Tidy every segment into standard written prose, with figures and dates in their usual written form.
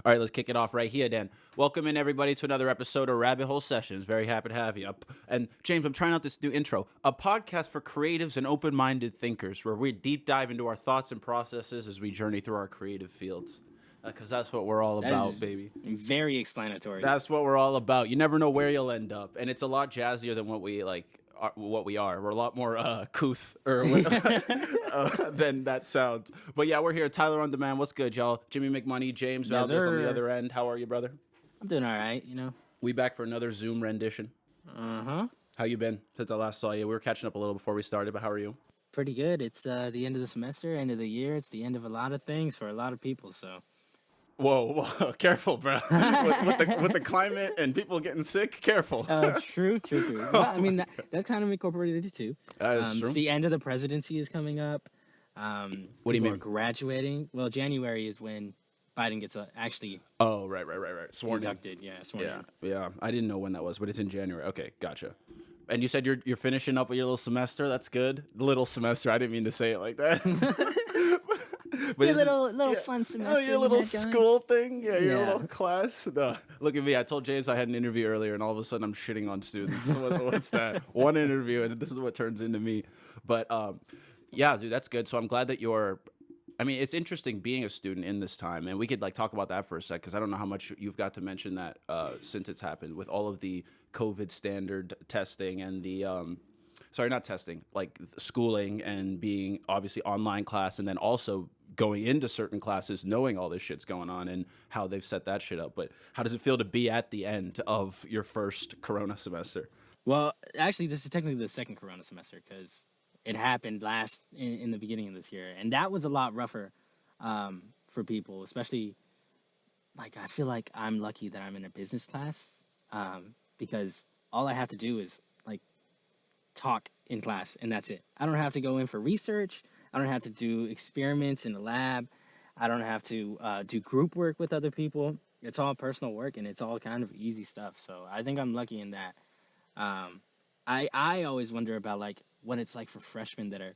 All right, let's kick it off right here, then. Welcome in, everybody, to another episode of Rabbit Hole Sessions. Very happy to have you. And James, I'm trying out this new intro. A podcast for creatives and open-minded thinkers, where we deep dive into our thoughts and processes as we journey through our creative fields. Because that's what we're all about, baby. Very explanatory. That's what we're all about. You never know where you'll end up, and it's a lot jazzier than what we are. We're a lot more couth than that sounds. But yeah, we're here. Tyler on Demand. What's good, y'all? Jimmy McMoney, James Valdez on the other end. How are you, brother? I'm doing all right, We back for another Zoom rendition. Uh-huh. How you been since I last saw you? We were catching up a little before we started, but how are you? Pretty good. It's the end of the semester, end of the year. It's the end of a lot of things for a lot of people, so... Whoa, careful, bro. with the climate and people getting sick, careful. True. Well, I mean, that's kind of incorporated too. That's true. It's the end of the presidency is coming up. What do you mean? Are graduating. Well, January is when Biden gets actually... Oh, right. Sworn inducted, sworn in. Yeah. I didn't know when that was, but it's in January. Okay, gotcha. And you said you're finishing up with your little semester. That's good. Little semester. I didn't mean to say it like that. But your little fun semester. Oh, your little school thing? Yeah, your little class? No. Look at me. I told James I had an interview earlier, and all of a sudden I'm shitting on students. What's that? One interview, and this is what turns into me. But, yeah, dude, that's good. So I'm glad that it's interesting being a student in this time, and we could talk about that for a sec, because I don't know how much you've got to mention that since it's happened with all of the COVID standard testing and the not testing, schooling and being obviously online class, and then also going into certain classes knowing all this shit's going on and how they've set that shit up. But how does it feel to be at the end of your first Corona semester? Well, actually, this is technically the second Corona semester, because it happened in the beginning of this year, and that was a lot rougher for people, especially, I feel like I'm lucky that I'm in a business class, because all I have to do is, talk in class, and that's it. I don't have to go in for research. I don't have to do experiments in the lab. I don't have to do group work with other people. It's all personal work, and it's all kind of easy stuff, so I think I'm lucky in that. I always wonder about, what it's like for freshmen that are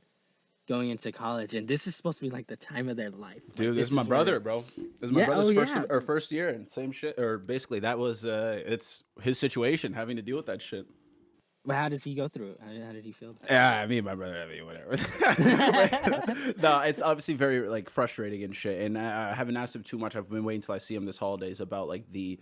going into college, and this is supposed to be the time of their life. Dude, this is my brother, bro. This is my brother's first year, and same shit. Or basically, that was it's his situation, having to deal with that shit. Well, how does he go through it? How did he feel about it? Yeah, me and my brother, whatever. No, it's obviously very frustrating and shit. And I haven't asked him too much. I've been waiting till I see him this holidays about the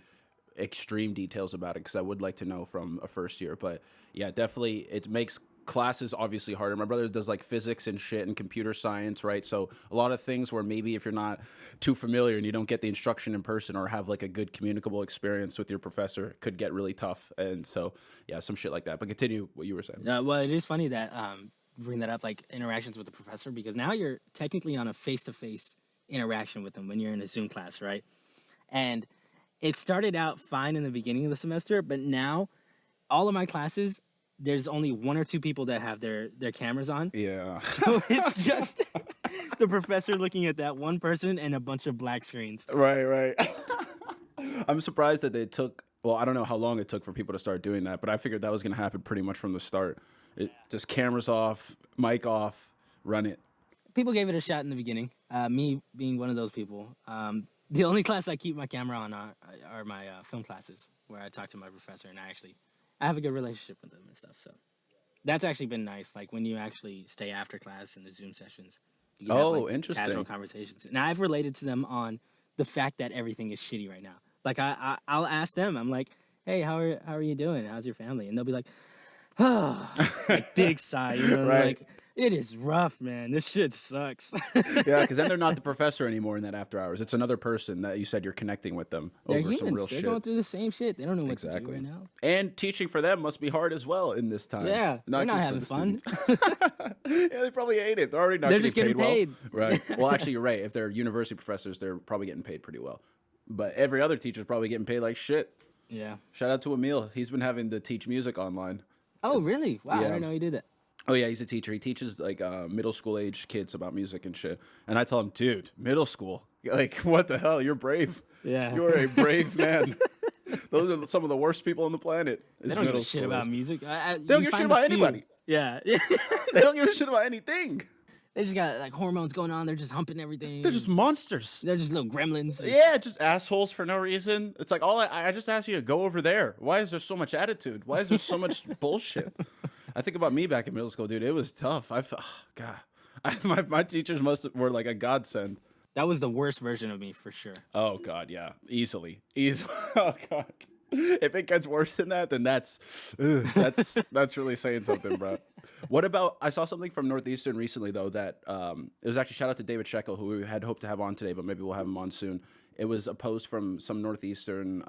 extreme details about it, because I would like to know from a first year. But yeah, definitely it makes classes obviously harder. My brother does physics and shit and computer science, right? So a lot of things where maybe if you're not too familiar and you don't get the instruction in person or have a good communicable experience with your professor, it could get really tough. And so yeah, some shit like that. But continue what you were saying. Well, it is funny that bring that up, interactions with the professor, because now you're technically on a face-to-face interaction with them when you're in a Zoom class, right? And it started out fine in the beginning of the semester, but now all of my classes, there's only one or two people that have their cameras on. Yeah. So it's just the professor looking at that one person and a bunch of black screens. Right. I'm surprised that they took, well, I don't know how long it took for people to start doing that, but I figured that was going to happen pretty much from the start. Just cameras off, mic off, run it. People gave it a shot in the beginning, me being one of those people. The only class I keep my camera on are my film classes, where I talk to my professor, and I have a good relationship with them and stuff, so that's actually been nice. When you actually stay after class in the Zoom sessions, you can have, interesting, casual conversations. And I've related to them on the fact that everything is shitty right now. I'll ask them, I'm like, hey, how are you doing? How's your family? And they'll be like, oh, big sigh, right. It is rough, man. This shit sucks. Yeah, because then they're not the professor anymore in that after hours. It's another person that you said you're connecting with them over humans. Some real shit. They're going through the same shit. They don't know what to do right now. And teaching for them must be hard as well in this time. Yeah, they're not having fun. Yeah, they probably hate it. They're already not getting paid well. Right. Well, actually, you're right. If they're university professors, they're probably getting paid pretty well. But every other teacher's probably getting paid like shit. Yeah. Shout out to Emil. He's been having to teach music online. Oh, really? Wow, yeah. I didn't know he did that. Oh, yeah, he's a teacher. He teaches, middle school-age kids about music and shit. And I tell him, dude, middle school? What the hell? You're brave. Yeah. You're a brave man. Those are some of the worst people on the planet. They don't give a shit about music. They don't give a shit about anybody. Yeah. They don't give a shit about anything. They just got like hormones going on. They're just humping everything. They're just monsters. They're just little gremlins. Yeah, just assholes for no reason. It's like I just asked you to go over there. Why is there so much attitude? Why is there so much bullshit? I think about me back in middle school, dude. It was tough. God, my teachers were like a godsend. That was the worst version of me for sure. Oh God, yeah, easily. Oh God, if it gets worse than that, then that's really saying something, bro. What about? I saw something from Northeastern recently though that it was actually shout out to David Shekel, who we had hoped to have on today, but maybe we'll have him on soon. It was a post from some Northeastern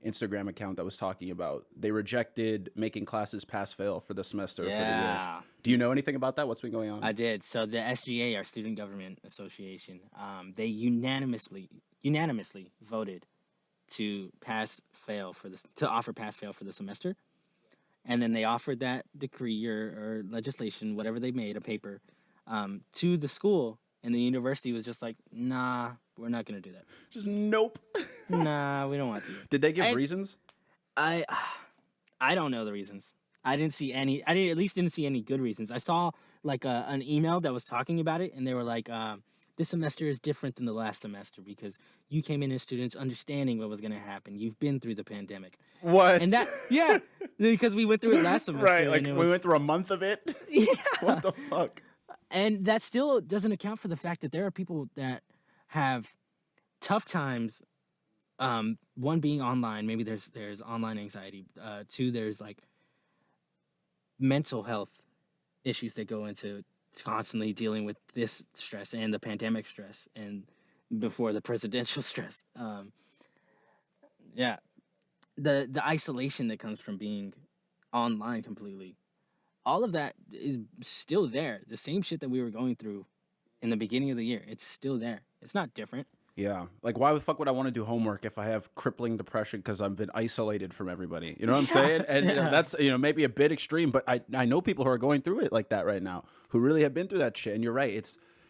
Instagram account that was talking about they rejected making classes pass fail for the semester for the year. Do you know anything about that? What's been going on? I did. So the SGA, our Student Government Association, they unanimously voted to offer pass fail for the semester, and then they offered that decree or legislation, whatever they made, a paper, to the school, and the university was just like, nah, we're not gonna do that. Just nope. Nah, we don't want to. Did they give reasons? I don't know the reasons. I didn't see any. I at least didn't see any good reasons. I saw like an email that was talking about it, and they were like, "This semester is different than the last semester because you came in as students understanding what was going to happen. You've been through the pandemic." What? And yeah, because we went through it last semester. Right, like we went through a month of it. Yeah. What the fuck? And that still doesn't account for the fact that there are people that have tough times. One being online, maybe there's online anxiety. Two, there's like mental health issues that go into constantly dealing with this stress and the pandemic stress and before the presidential stress. Yeah, the isolation that comes from being online completely. All of that is still there. The same shit that we were going through in the beginning of the year, it's still there. It's not different. Yeah. Like, why the fuck would I want to do homework if I have crippling depression because I've been isolated from everybody? You know what I'm saying? And you know, that's, maybe a bit extreme, but I know people who are going through it like that right now, who really have been through that shit. And you're right.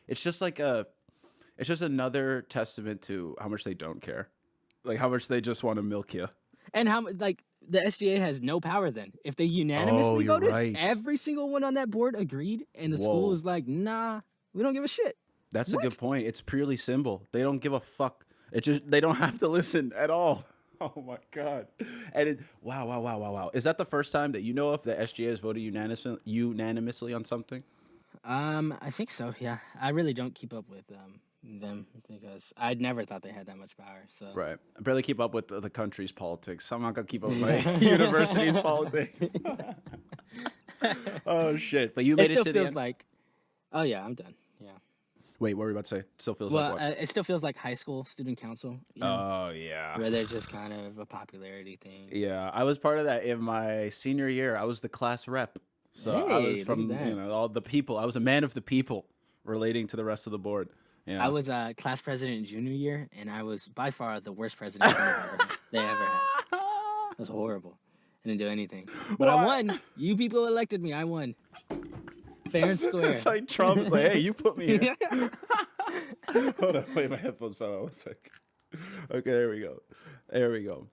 It's just like it's just another testament to how much they don't care. Like, how much they just want to milk you. And how, like, the SGA has no power then. If they unanimously voted, right. Every single one on that board agreed, and the school was like, nah, we don't give a shit. That's a good point. It's purely symbol. They don't give a fuck. They don't have to listen at all. Oh my God. And wow. Is that the first time that you know of the SGA has voted unanimously on something? I think so, yeah. I really don't keep up with them because I never thought they had that much power. So right. I barely keep up with the country's politics. So I'm not gonna keep up with my university's politics. Oh shit. But you made it still to feels the end? like, oh yeah, I'm done. Yeah. Wait, what were you about to say? Still feels Well, like what? it still feels like high school student council. You know, Oh yeah. where they're just kind of a popularity thing. Yeah, I was part of that in my senior year. I was the class rep. So I was Hey, from look at that. all the people. I was a man of the people relating to the rest of the board. Yeah. I was class president in junior year, and I was by far the worst president they ever had. It was horrible. I didn't do anything. But I won. You people elected me. I won. Fair and square. It's like Trump is like, hey, you put me here. Hold on, wait, my headphones fell out. 1 sec. Okay, there we go. There we go.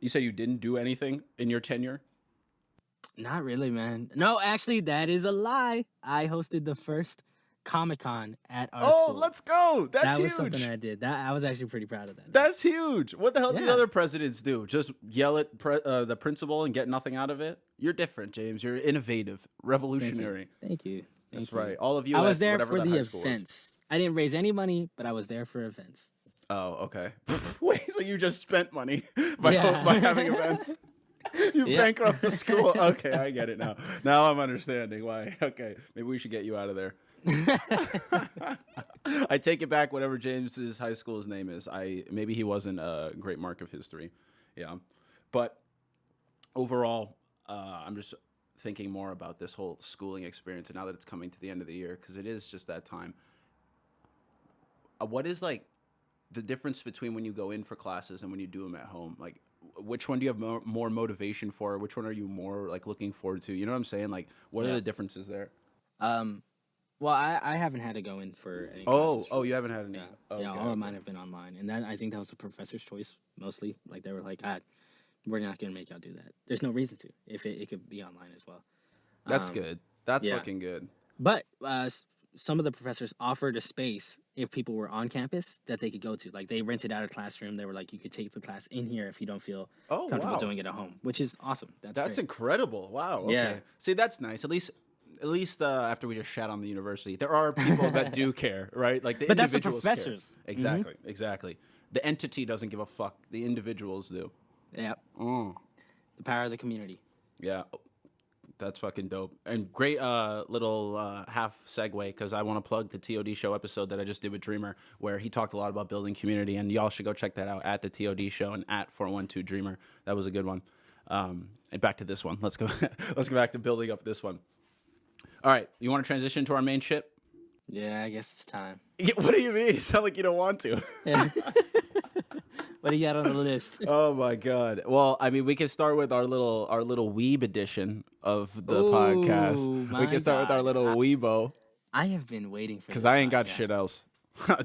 You said you didn't do anything in your tenure? Not really, man. No, actually, that is a lie. I hosted the first Comic-Con at our school. Oh, let's go. That's that huge. was something I did. I was actually pretty proud of that. That's huge. What the hell do Yeah. other presidents do? Just yell at the principal and get nothing out of it? You're different, James. You're innovative, revolutionary. Thank you. That's right. All of you. I was at there whatever for that the high school was. events. I didn't raise any money, but I was there for events. Oh, okay. Wait, so you just spent money by Yeah. having events? You Yeah. bankrupt the school. Okay, I get it now. Now I'm understanding why. Okay, maybe we should get you out of there. I take it back. Whatever James's high school's name is, maybe he wasn't a great mark of history. Yeah, but overall, I'm just thinking more about this whole schooling experience, and now that it's coming to the end of the year, because it is just that time. What is like the difference between when you go in for classes and when you do them at home? Like, which one do you have more motivation for? Which one are you more like looking forward to? You know what I'm saying? Like, what are the differences there? Well, I haven't had to go in for any Oh, classes. you haven't had any. Yeah, Okay. yeah, all of mine have been online, and I think that was the professor's choice mostly. Like they were like, we're not gonna make y'all do that. There's no reason to if it could be online as well. That's good. That's yeah. fucking good. But some of the professors offered a space if people were on campus that they could go to. Like they rented out a classroom. They were like, you could take the class in here if you don't feel Oh, comfortable wow. doing it at home, which is awesome. That's great. Incredible. Wow. Okay. Yeah. See, that's nice. At least after we just shat on the university, there are people that do care, right? Like the But that's the individuals care. professors. Exactly. Exactly. The entity doesn't give a fuck. The individuals do. Yeah. Mm. The power of the community. Yeah. That's fucking dope. And great little half segue, because I want to plug the TOD show episode that I just did with Dreamer, where he talked a lot about building community, and y'all should go check that out at the TOD show and at 412 Dreamer. That was a good one. And back to this one. Let's go let's go back to building up this one. All right, you want to transition to our main ship? Yeah, I guess it's time. Yeah, what do you mean? You sound like you don't want to. Yeah. What do you got on the list? Oh my god. Well, I mean, we can start with our little weeb edition of the podcast. We can start with our little weebo, I have been waiting for because this I ain't got podcast. shit else.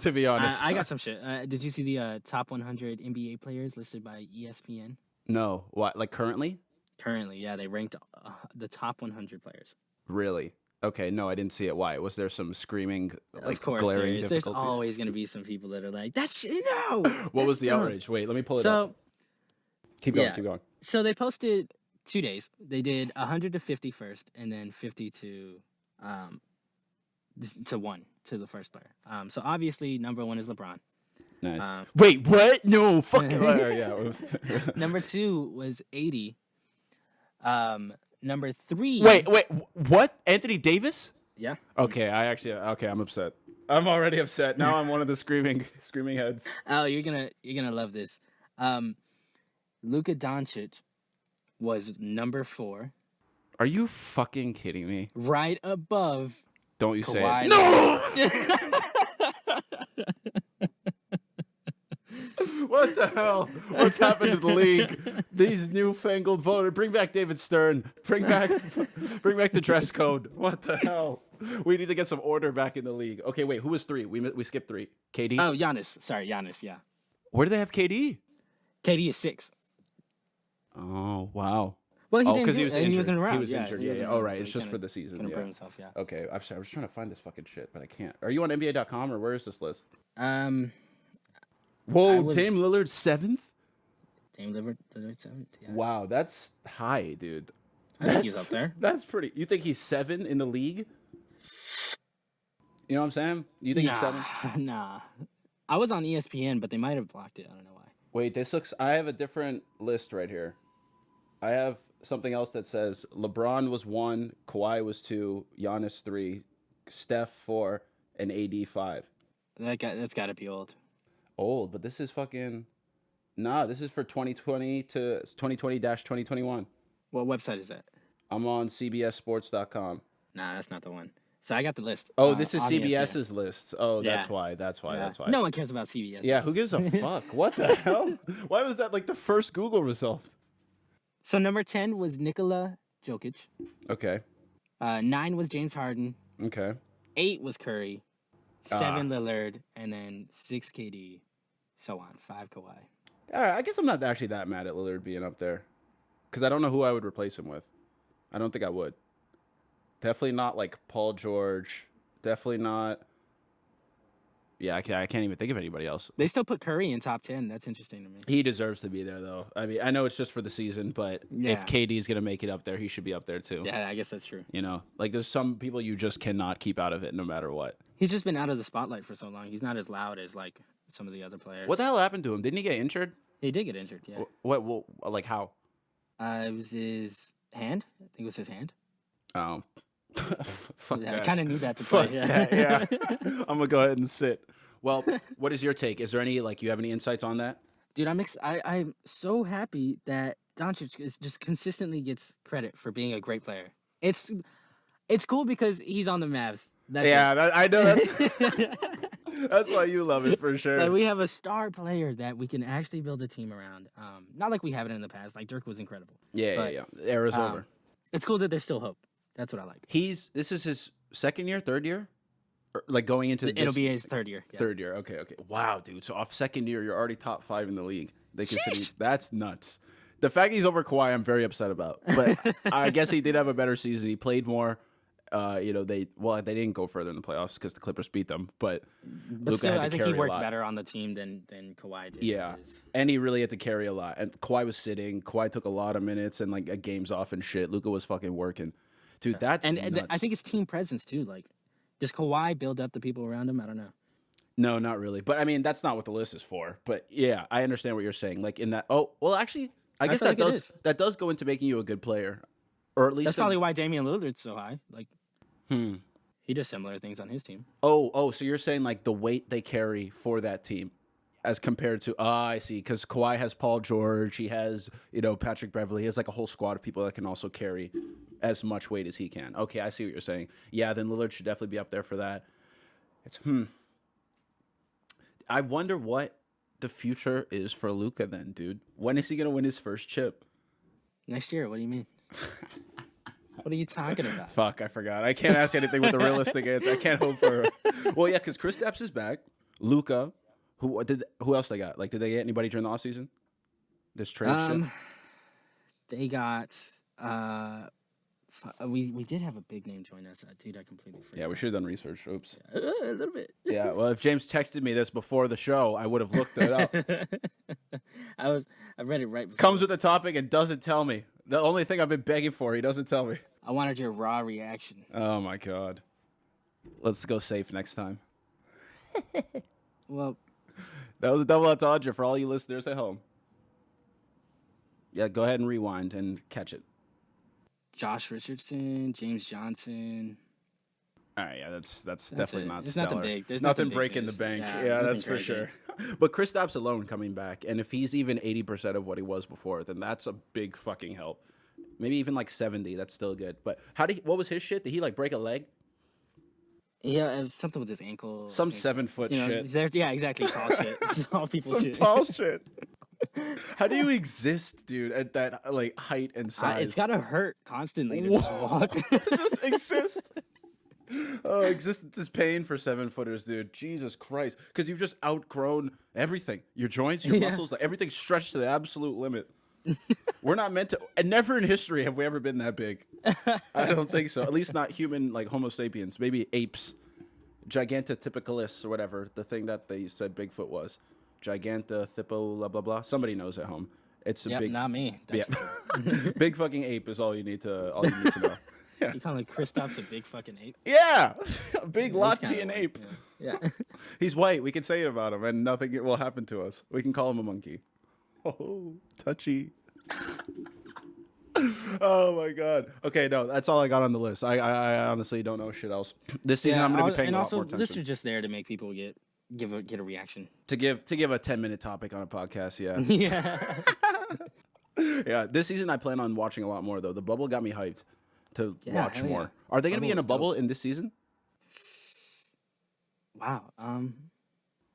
To be honest, I got some shit. Did you see the top 100 NBA players listed by ESPN? no. What? Like currently? Currently, yeah, they ranked the top 100 players. Really? Okay. No, I didn't see it. Why? Was there some screaming, like Of course, there glaring is. There's difficulties? always going to be some people that are like, "That's no." What was that's the dumb." outrage? Wait, let me pull it up. So, Keep going. yeah. Keep going. so they posted 2 days. They did 100 to 50 first, and then 50 to 1 to the first player. So obviously, number 1 is LeBron. Nice. Wait, what? No, fuck. Yeah. Number 2 was 80. Number 3. Wait, what? Anthony Davis? Yeah. Okay, I'm upset. I'm already upset. Now I'm one of the screaming heads. Oh, you're gonna love this. Luka Doncic was number 4, Are you fucking kidding me? right above Don't you say Kawhi it. No! What the hell? What's happened to the league? These newfangled voters. Bring back David Stern. Bring back the dress code. What the hell? We need to get some order back in the league. Okay, wait. Who was 3? We skipped 3. KD? Oh, Giannis. Sorry, Giannis. Yeah, Where do they have KD? KD is 6. Oh, wow. Well, he Oh, didn't because do he was it, and injured. he wasn't around. He was injured. he Yeah, wasn't Oh, around, right. so It's he just couldn't- for the season. couldn't Yeah. prove himself. Yeah. Okay. I'm sorry. I was trying to find this fucking shit, but I can't. Are you on NBA.com or where is this list? Whoa, was- Dame Lillard 7th? Dame Lillard 7th. Yeah. Wow, that's high, dude. I think he's up there. That's pretty. You think he's 7 in the league? You know what I'm saying? You think he's 7? Nah. I was on ESPN, but they might have blocked it. I don't know why. Wait, this looks. I have a different list right here. I have something else that says LeBron was 1, Kawhi was 2, Giannis 3, Steph 4, and AD 5. That's got to be old. Old, but this is fucking. Nah, this is for 2020 to 2020-2021. What website is that? I'm on CBSSports.com. Nah, that's not the one. So I got the list. Oh, this is on ESPN. CBS's list. Oh, that's Yeah. why. That's why. Yeah. That's why. No one cares about CBS. Yeah, who gives a fuck? What the hell? Why was that like the first Google result? So number 10 was Nikola Jokic. Okay. 9 was James Harden. Okay. 8 was Curry. 7 Lillard, and then 6 KD. So on. 5 Kawhi. All right, I guess I'm not actually that mad at Lillard being up there, because I don't know who I would replace him with. I don't think I would. Definitely not like Paul George. Definitely not. Yeah, I can't even think of anybody else. They still put Curry in top 10. That's interesting to me. He deserves to be there, though. I mean, I know it's just for the season, but Yeah. if KD's gonna make it up there, he should be up there too. Yeah, I guess that's true. You know, like there's some people you just cannot keep out of it, no matter what. He's just been out of the spotlight for so long. He's not as loud as like some of the other players. What the hell happened to him? Didn't he get injured? He did get injured. Yeah. What like how? It was his hand. I think it was his hand. Oh, fuck Yeah, I that. kind of need that to play. Fuck Yeah. that, yeah. I'm gonna go ahead and sit. Well, what is your take? Is there any you have any insights on that? Dude, I'm so happy that Doncic just consistently gets credit for being a great player. It's cool because he's on the Mavs. That's it. I know that's that's why you love it for sure. Like, we have a star player that we can actually build a team around. Not like we have it in the past. Like Dirk was incredible. Yeah. Era's over. It's cool that there's still hope. That's what I like. This is his second year, third year, or, like going into It'll this be his third year. Yeah. third year. Okay. Wow, dude. So off second year, you're already top 5 in the league. They consider you, that's nuts. The fact he's over Kawhi, I'm very upset about. But I guess he did have a better season. He played more. they didn't go further in the playoffs because the Clippers beat them, but Luka still, had to I think carry he a worked lot. better on the team than Kawhi did. Yeah, because- and he really had to carry a lot. And Kawhi was sitting. Kawhi took a lot of minutes and like games off and shit. Luka was fucking working. Dude, that's and nuts. I think it's team presence too. Like, does Kawhi build up the people around him? I don't know. No, not really. But I mean, that's not what the list is for. But yeah, I understand what you're saying. Like in that. Oh, well, actually, I guess feel that like it does is. that does go into making you a good player, or at least That's probably why Damian Lillard's so high. Like, he does similar things on his team. Oh, so you're saying like the weight they carry for that team, as compared to I see, because Kawhi has Paul George, he has Patrick Beverly, he has like a whole squad of people that can also carry as much weight as he can. Okay, I see what you're saying. Yeah, then Lillard should definitely be up there for that. It's I wonder what the future is for Luka then, dude. When is he gonna win his first chip? Next year? What do you mean? What are you talking about? Fuck, I forgot. I can't ask anything with a realistic answer. I can't hope for. Well, yeah, because Kristaps is back. Luka, who else they got? Like, did they get anybody during the offseason? This trade shit. They got we did have a big name join us, dude. I completely forgot. Yeah, we should have done research. Oops. A little bit. Yeah, well, if James texted me this before the show, I would have looked it up. I read it right before. Comes with a topic and doesn't tell me. The only thing I've been begging for, he doesn't tell me. I wanted your raw reaction. Oh my god. Let's go safe next time. Well, that was a double entendre for all you listeners at home. Yeah, go ahead and rewind and catch it. Josh Richardson, James Johnson. All right, yeah, that's definitely it. not There's stellar. nothing big. There's nothing nothing big breaking the news. bank. Yeah, Yeah, nothing that's for crazy. sure. But Kristaps alone coming back, and if he's even 80% of what he was before, then that's a big fucking help. Maybe even like 70. That's still good. But what was his shit? Did he like break a leg? Yeah, it was something with his ankle. Some I think. 7 foot shit. Yeah, exactly. Tall shit. Tall people Some shit. tall shit. How do you exist, dude, at that like height and size? It's gotta hurt constantly to just walk. Just exist. Oh, existence is pain for 7-footers, dude. Jesus Christ. Because you've just outgrown everything. Your joints, your muscles, like everything's stretched to the absolute limit. We're not meant to, and never in history have we ever been that big. I don't think so. At least not human, like Homo sapiens. Maybe apes. Gigantotipicalus or whatever, the thing that they said Bigfoot was. Gigantothipo, blah, blah, blah. Somebody knows at home. It's a Yep, big, not me. That's big fucking ape is all you need to know. Yeah. You call like Kristaps a big fucking ape? Yeah, a big That's kinda Latvian like- ape. Yeah. He's white. We can say it about him, and nothing will happen to us. We can call him a monkey. Oh, touchy. Oh my god. Okay, no, that's all I got on the list. I honestly don't know shit else. This season, I'm going to be paying and a lot also more this attention. is just there to make people get a reaction. To give a 10-minute topic on a podcast. Yeah, Yeah. yeah. This season, I plan on watching a lot more though. The bubble got me hyped to watch hell yeah. more. Are they going to be in a Bubble was bubble in this season? Wow.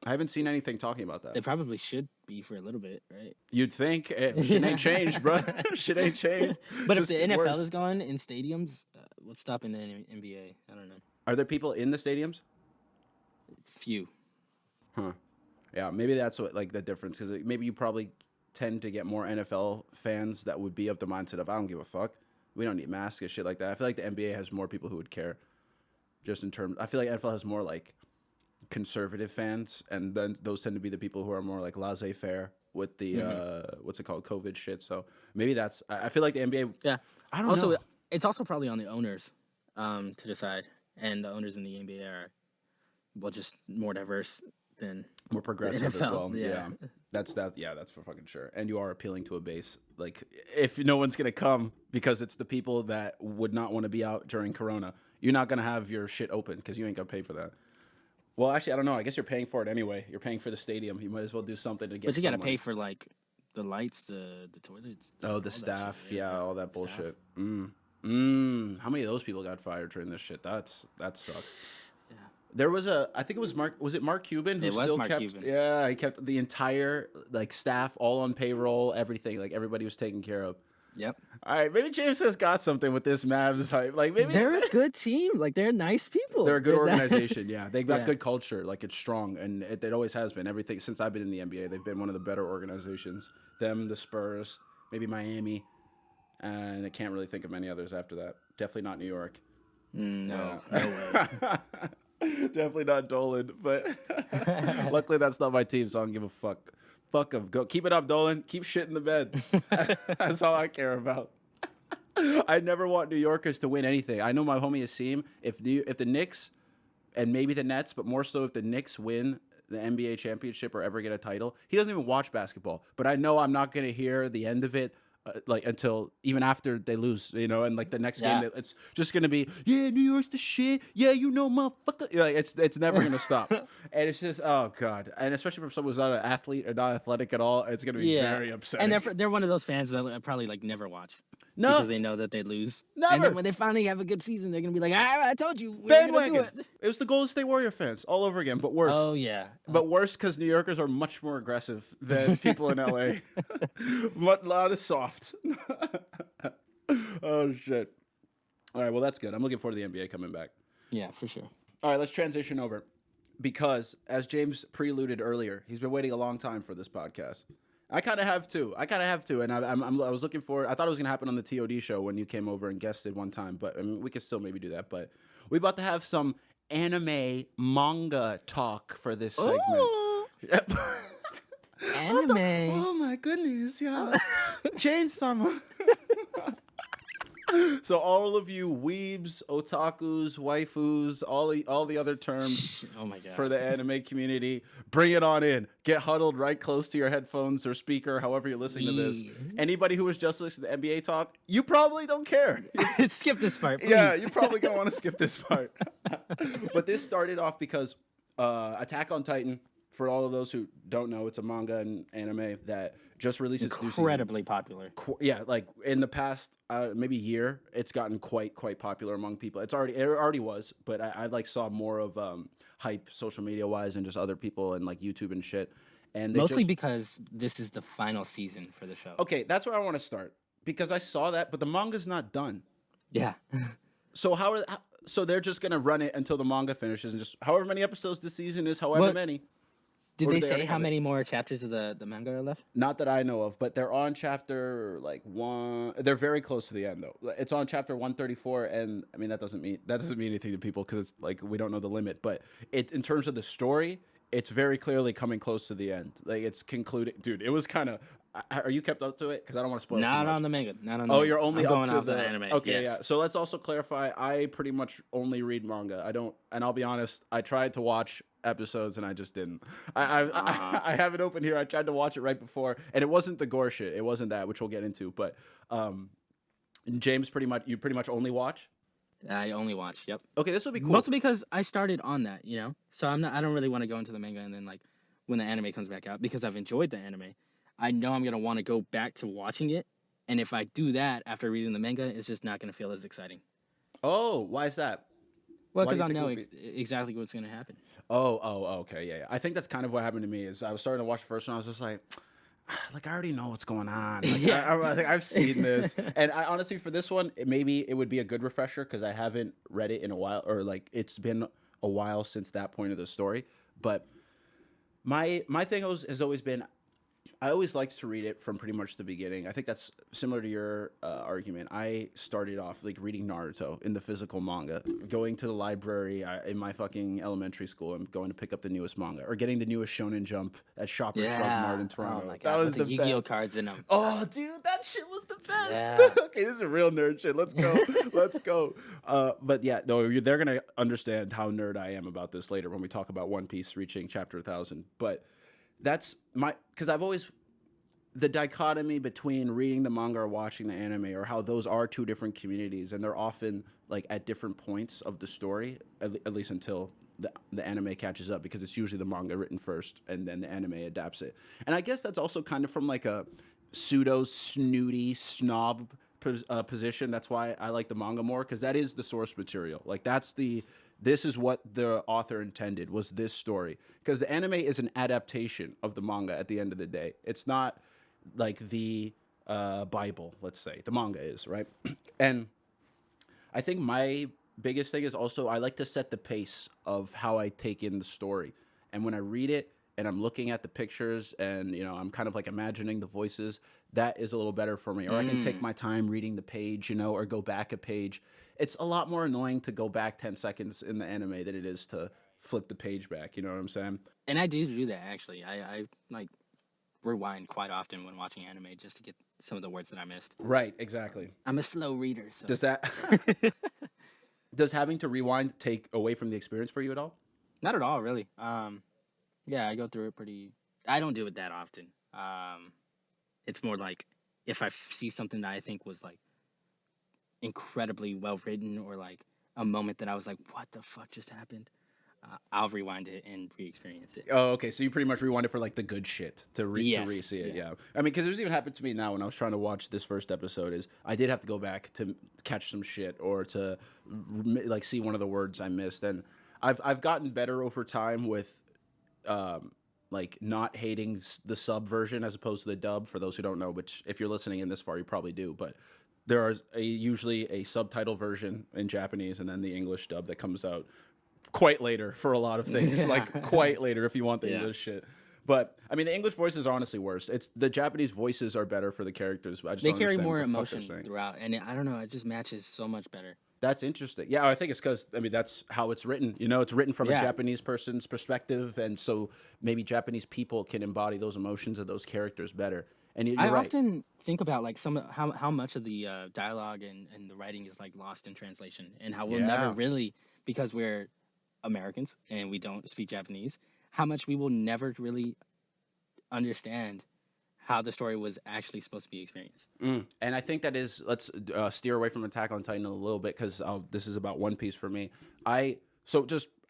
I haven't seen anything talking about that. They probably should be for a little bit, right? You'd think shit ain't changed, bro. Shit ain't changed. But Just if the NFL worse. is going in stadiums, what's stopping the NBA? I don't know. Are there people in the stadiums? Few. Huh. Yeah, maybe that's what like the difference because maybe you probably tend to get more NFL fans that would be of the mindset of I don't give a fuck. We don't need masks and shit like that. I feel like the NBA has more people who would care. Just in terms, I feel like NFL has more like conservative fans, and then those tend to be the people who are more like laissez-faire with the what's it called, COVID shit. So maybe that's. I feel like the NBA. Yeah. I don't also, know. it's also probably on the owners to decide, and the owners in the NBA are just more diverse than More progressive as NFL, well. yeah. Yeah. That's that. Yeah, that's for fucking sure. And you are appealing to a base. Like, if no one's gonna come because it's the people that would not want to be out during Corona, you're not gonna have your shit open because you ain't gonna pay for that. Well, actually, I don't know. I guess you're paying for it anyway. You're paying for the stadium. You might as well do something to get. But you got to some pay money. for like the lights, the toilets. Oh, all the that staff. shit, Yeah, all that Staff. bullshit. How many of those people got fired during this shit? That sucks. Yeah. There was I think it was Mark. Was it Mark Cuban? Who It was still Mark kept, Cuban. Yeah, he kept the entire like staff all on payroll. Everything, like everybody was taken care of. Yep. All right, maybe James has got something with this Mavs hype. Like maybe They're a good team. Like they're nice people. they're a good They're not- organization. Yeah, they've got Yeah. good culture. Like it's strong, and it always has been. Everything since I've been in the NBA, they've been one of the better organizations. Them, the Spurs, maybe Miami, and I can't really think of many others after that. Definitely not New York. No, no way. Definitely not Dolan, but luckily that's not my team, so I don't give a fuck. Fuck him. Go keep it up, Dolan. Keep shit in the bed. That's all I care about. I never want New Yorkers to win anything. I know my homie Asim. If the Knicks and maybe the Nets, but more so if the Knicks win the NBA championship or ever get a title, he doesn't even watch basketball. But I know I'm not gonna hear the end of it. Like until even after they lose, and like the next game, it's just gonna be, yeah, New York's the shit, yeah, motherfucker. Like it's never gonna stop, and it's just, oh god, and especially from someone who's not an athlete or not athletic at all, it's gonna be very upsetting. And they're one of those fans that I probably like never watch. No, because they know that they lose. Never. And then when they finally have a good season, they're gonna be like, I told you, we're gonna do it. It was the Golden State Warrior fans all over again, but worse. Oh yeah, but worse because New Yorkers are much more aggressive than people in LA. Lot of soft. Oh shit. All right, well that's good. I'm looking forward to the NBA coming back. Yeah, for sure. All right, let's transition over because as James preluded earlier, he's been waiting a long time for this podcast. I kind of have too, and I was looking for. I thought it was gonna happen on the TOD show when you came over and guested one time, but I mean, we could still maybe do that. But we about to have some anime manga talk for this segment. Anime. Oh my goodness, yeah, James Summer. So all of you weebs, otakus, waifus, all the other terms oh my God. for the anime community, bring it on in. Get huddled right close to your headphones or speaker, however you're listening to this. Anybody who was just listening to the NBA talk, you probably don't care. Skip this part, please. Yeah, you're probably going to want to skip this part. But this started off because Attack on Titan, for all of those who don't know, it's a manga and anime that just released its new season. Incredibly popular. Yeah, like in the past maybe year, it's gotten quite popular among people. It already was, but I like saw more of hype social media wise and just other people and like YouTube and shit. And mostly because this is the final season for the show. Okay, that's where I want to start because I saw that, but the manga's not done. Yeah. So so they're just gonna run it until the manga finishes and just however many episodes this season is, however many. Did they say how many more chapters of the manga are left? Not that I know of, but they're on chapter like 1. They're very close to the end though. It's on chapter 134, and I mean that doesn't mean anything to people because it's like we don't know the limit. But in terms of the story, it's very clearly coming close to the end. Like it's concluded, dude. It was kind of. Are you kept up to it? Because I don't want to spoil. Not too much. on the manga. Not on. The manga. You're only I'm up going to off the anime. Okay, yes. yeah. So let's also clarify. I pretty much only read manga. I don't, and I'll be honest. I tried to watch episodes and I just didn't. I have it open here. I tried to watch it right before, and it wasn't the gore shit. It wasn't that, which we'll get into. But James, you pretty much only watch. I only watch. Yep. Okay, this would be cool. Mostly because I started on that, So I don't really want to go into the manga and then like when the anime comes back out because I've enjoyed the anime. I know I'm gonna want to go back to watching it, and if I do that after reading the manga, it's just not gonna feel as exciting. Oh, why is that? Well, because I know exactly what's gonna happen. Oh, okay, yeah. I think that's kind of what happened to me. Is I was starting to watch the first one, I was just like I already know what's going on. Like, yeah, I think I've seen this, and I honestly for this one, maybe it would be a good refresher because I haven't read it in a while, or like it's been a while since that point of the story. But my thing has always been. I always liked to read it from pretty much the beginning. I think that's similar to your argument. I started off like reading Naruto in the physical manga, going to the library in my fucking elementary school and going to pick up the newest manga or getting the newest Shonen Jump at Shoppers Drug Mart in Toronto. Oh my God. That was with the Yu-Gi-Oh cards in them. Oh, dude, that shit was the best. Yeah. Okay, this is real nerd shit. Let's go. Let's go. But yeah, no, they're gonna understand how nerd I am about this later when we talk about One Piece reaching chapter 1000. But that's because I've always the dichotomy between reading the manga or watching the anime, or how those are two different communities, and they're often like at different points of the story, at least until the anime catches up, because it's usually the manga written first and then the anime adapts it. And I guess that's also kind of from like a pseudo snooty snob position. That's why I like the manga more, because that is the source material. Like this is what the author intended, was this story. Because the anime is an adaptation of the manga at the end of the day. It's not like the Bible, let's say. The manga is, right? And I think my biggest thing is also I like to set the pace of how I take in the story. And when I read it and I'm looking at the pictures and, I'm kind of like imagining the voices, that is a little better for me. Or I can take my time reading the page, or go back a page. it's a lot more annoying to go back 10 seconds in the anime than it is to flip the page back. You know what I'm saying? And I do that actually. I like rewind quite often when watching anime just to get some of the words that I missed. Right, exactly. I'm a slow reader, so Does that does having to rewind take away from the experience for you at all? not at all really. Yeah, I go through it pretty. I don't do it that often. It's more like if I see something that I think was like incredibly well written or like a moment that I was like, what the fuck just happened? I'll rewind it and re-experience it. Oh, okay. So you pretty much rewind it for like the good shit to Yes, re-see it. yeah. Yeah. I mean, because it was even happened to me now when I was trying to watch this first episode. Is I did have to go back to catch some shit or to like see one of the words I missed, and I've gotten better over time with like not hating the sub version as opposed to the dub. For those who don't know, which if you're listening in this far, you probably do, but there is usually a subtitle version in Japanese and then the English dub that comes out quite later for a lot of things, like quite later if you want the Yeah. English shit. But I mean, the English voices are honestly worse. It's the Japanese voices are better for the characters. I just They don't carry understand more what the fuck they're emotion saying. throughout, and I don't know, it just matches so much better. That's interesting. Yeah, I think it's because I mean that's how it's written. You know, it's written from a Yeah. Japanese person's perspective, and so maybe Japanese people can embody those emotions of those characters better. And you're I right. often think about like how much of the dialogue and the writing is like lost in translation, and how we'll never Yeah. really, because we're Americans and we don't speak Japanese, how much we will never really understand how the story was actually supposed to be experienced. And I think that is let's steer away from Attack on Titan a little bit because this is about One Piece for me.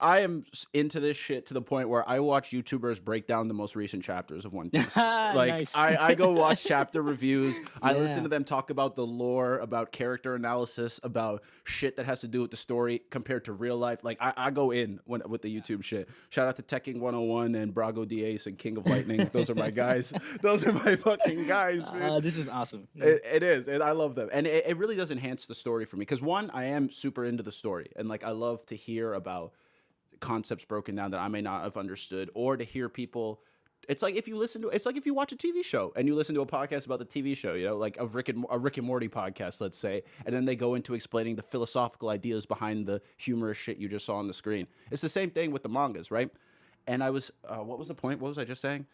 I am into this shit to the point where I watch YouTubers break down the most recent chapters of One Piece. Like Nice. I go watch chapter reviews. I Yeah. listen to them talk about the lore, about character analysis, about shit that has to do with the story compared to real life. Like I go in with the YouTube shit. Shout out to Tekking 101 and Brago Diaz and King of Lightning. Those are my guys. Those are my fucking guys, man. This is awesome. It is, and I love them, and it really does enhance the story for me. Because one, I am super into the story, and like I love to hear about concepts broken down that I may not have understood, or to hear people. It's like if you watch a TV show and you listen to a podcast about the TV show, you know, like a Rick and Morty podcast, let's say, and then they go into explaining the philosophical ideas behind the humorous shit you just saw on the screen. It's the same thing with the mangas, right? And I was, what was the point? What was I just saying?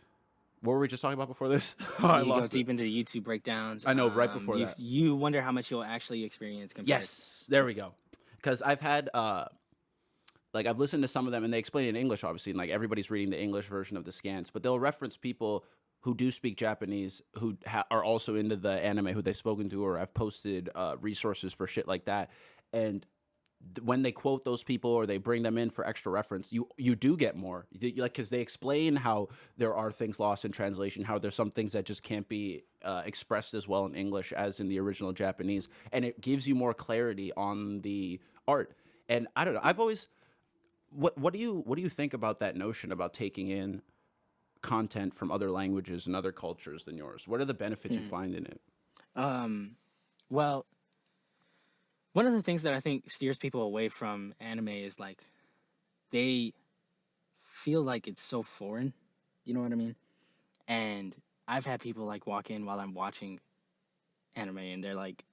What were we just talking about before this? I You go lost it. deep into YouTube breakdowns. I know, right before that. You wonder how much you'll actually experience compared. Yes, there we go. Because I've had like I've listened to some of them and they explain it in English, obviously, and like everybody's reading the English version of the scans, but they'll reference people who do speak Japanese who are also into the anime, who they've spoken to or have posted resources for shit like that, and when they quote those people or they bring them in for extra reference, you do get more, like because they explain how there are things lost in translation, how there's some things that just can't be expressed as well in English as in the original Japanese, and it gives you more clarity on the art. And I don't know, I've always what do you think about that notion about taking in content from other languages and other cultures than yours? What are the benefits you find in it? Well, one of the things that I think steers people away from anime is like they feel like it's so foreign. You know what I mean? And I've had people like walk in while I'm watching anime and they're like,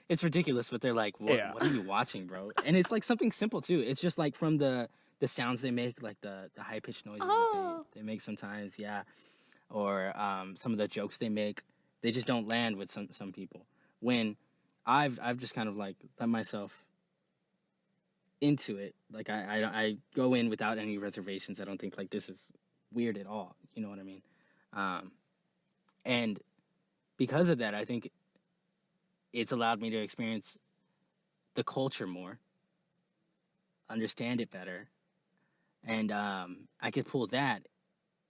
it's ridiculous, but they're like, what are you watching, bro? And it's like something simple too. It's just like from the sounds they make, like the high pitched noises that they make sometimes, yeah. Or some of the jokes they make, they just don't land with some people. When I've just kind of like let myself into it. Like I go in without any reservations. I don't think like this is weird at all. You know what I mean? And because of that, I think it's allowed me to experience the culture more, understand it better, and I could pull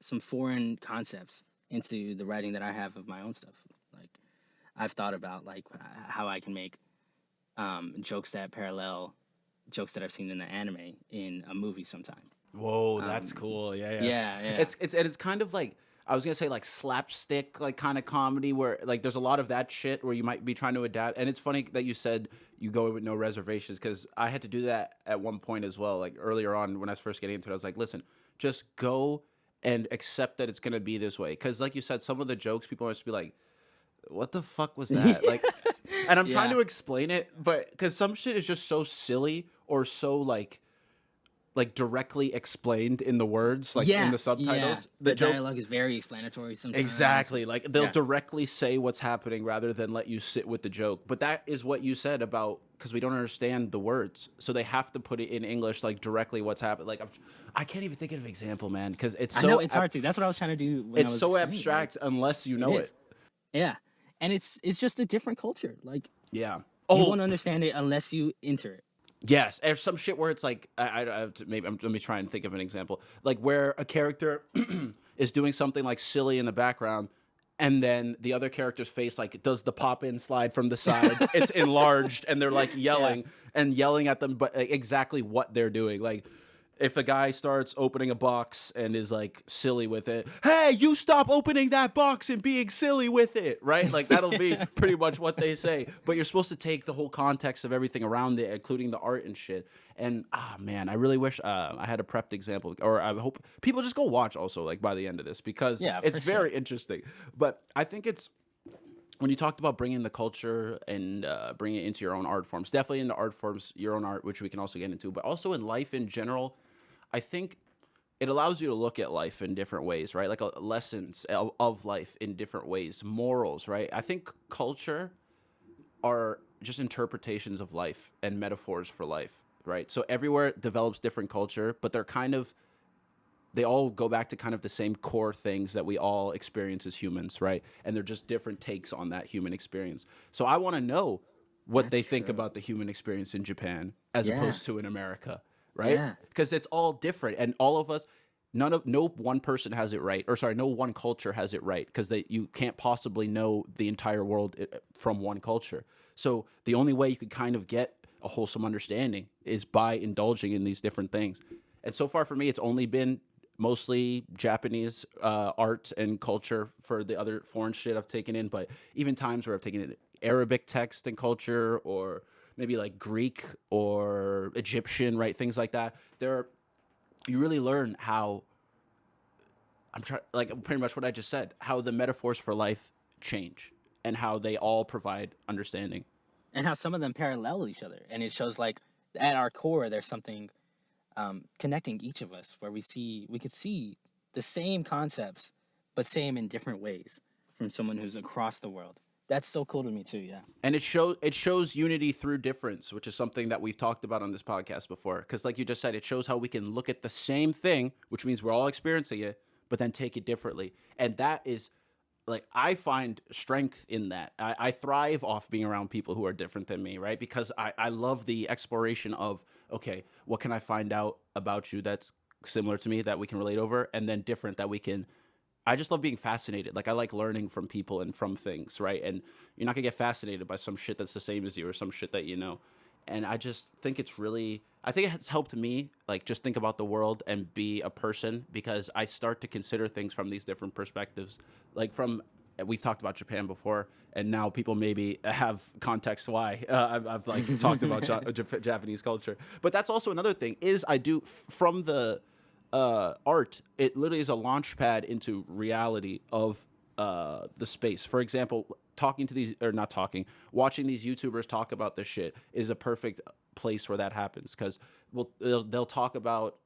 some foreign concepts into the writing that I have of my own stuff. Like I've thought about like how I can make jokes that parallel jokes that I've seen in the anime in a movie sometime. Whoa, that's cool. Yeah. Yeah. It's kind of like I was gonna say like slapstick like kind of comedy where like there's a lot of that shit where you might be trying to adapt. And it's funny that you said you go in with no reservations because I had to do that at one point as well. Like earlier on when I was first getting into it, I was like, listen, just go and accept that it's gonna be this way. Because like you said, some of the jokes people are just be like, what the fuck was that? Like And I'm trying Yeah. to explain it, but because some shit is just so silly or so like directly explained in the words, like in Yeah. the Yeah. subtitles. The The joke dialogue is very explanatory sometimes. exactly, like they'll Yeah. directly say what's happening rather than let you sit with the joke. But that is what you said about because we don't understand the words, so they have to put it in English, like directly what's happening. Like I can't even think of an example, man, because it's I so know it's hard to. That's what I was trying to do when I it's was so explaining it. abstract unless you It know it. is. Yeah. And it's just a different culture. Like Yeah. you Oh, won't understand it unless you enter it. yes, there's some shit where it's like I have to, let me try and think of an example, like where a character is doing something like silly in the background, and then the other character's face like does the pop in slide from the side. It's enlarged, and they're like Yeah. yelling at them, but exactly what they're doing, like. If a guy starts opening a box and is like silly with it, hey, you stop opening that box and being silly with it, right? Like that'll be pretty much what they say. But you're supposed to take the whole context of everything around it, including the art and shit. And man, I really wish I had a prepped example, or I hope people just go watch also like by the end of this because Yeah, it's for sure. very interesting. But I think it's when you talked about bringing the culture and bringing it into your own art forms, definitely into art forms, your own art, which we can also get into, but also in life in general, I think it allows you to look at life in different ways, right? Like lessons of life in different ways, morals, right? I think culture are just interpretations of life and metaphors for life, right? So everywhere it develops different culture, but they all go back to kind of the same core things that we all experience as humans, right? And they're just different takes on that human experience. So I want to know what That's they think true. about the human experience in Japan as Yeah. opposed to in America, right? Yeah. Because it's all different, and all of us, no one person has it right, or sorry, no one culture has it right, because you can't possibly know the entire world from one culture. So the only way you could kind of get a wholesome understanding is by indulging in these different things. And so far for me, it's only been mostly Japanese art and culture for the other foreign shit I've taken in, but even times where I've taken in Arabic text and culture, or maybe like Greek or Egyptian, right? Things like that. You really learn how I'm trying, like pretty much what I just said, how the metaphors for life change and how they all provide understanding. And how some of them parallel each other. And it shows like at our core there's something connecting each of us where we could see the same concepts but same in different ways from someone who's across the world. That's so cool to me too. Yeah. And it shows unity through difference, which is something that we've talked about on this podcast before. Because, like you just said, it shows how we can look at the same thing, which means we're all experiencing it, but then take it differently. And that is like I find strength in that. I thrive off being around people who are different than me, right? Because I love the exploration of okay, what can I find out about you that's similar to me that we can relate over, and then different that we can I just love being fascinated. Like I like learning from people and from things, right? And you're not gonna get fascinated by some shit that's the same as you or some shit that you know. And I just think it's really I think it has helped me like just think about the world and be a person because I start to consider things from these different perspectives. Like from we've talked about Japan before, and now people maybe have context why I've like talked about Japanese culture. But that's also another thing is I do from the art, it literally is a launch pad into reality of the space. For example, talking to these or not talking, watching these YouTubers talk about this shit is a perfect place where that happens because they'll talk about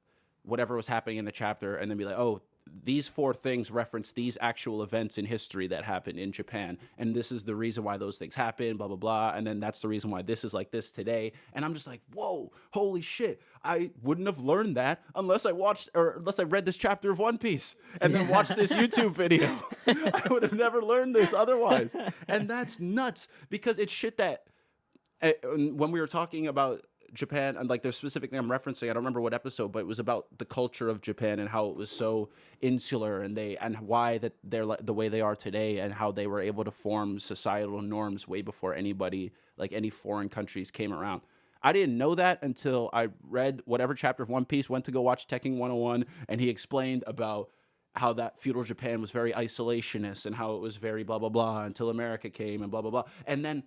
whatever was happening in the chapter and then be like, oh, these four things reference these actual events in history that happened in Japan, and this is the reason why those things happen, blah blah blah, and then that's the reason why this is like this today. And I'm just like, whoa, holy shit! I wouldn't have learned that unless I watched or unless I read this chapter of One Piece and then watched this YouTube video. I would have never learned this otherwise, and that's nuts because it's shit that when we were talking about Japan and like the specific thing I'm referencing, I don't remember what episode, but it was about the culture of Japan and how it was so insular and why that they're like the way they are today and how they were able to form societal norms way before anybody like any foreign countries came around. I didn't know that until I read whatever chapter of One Piece, went to go watch Tekken 101, and he explained about how that feudal Japan was very isolationist and how it was very blah blah blah until America came and blah blah blah. And then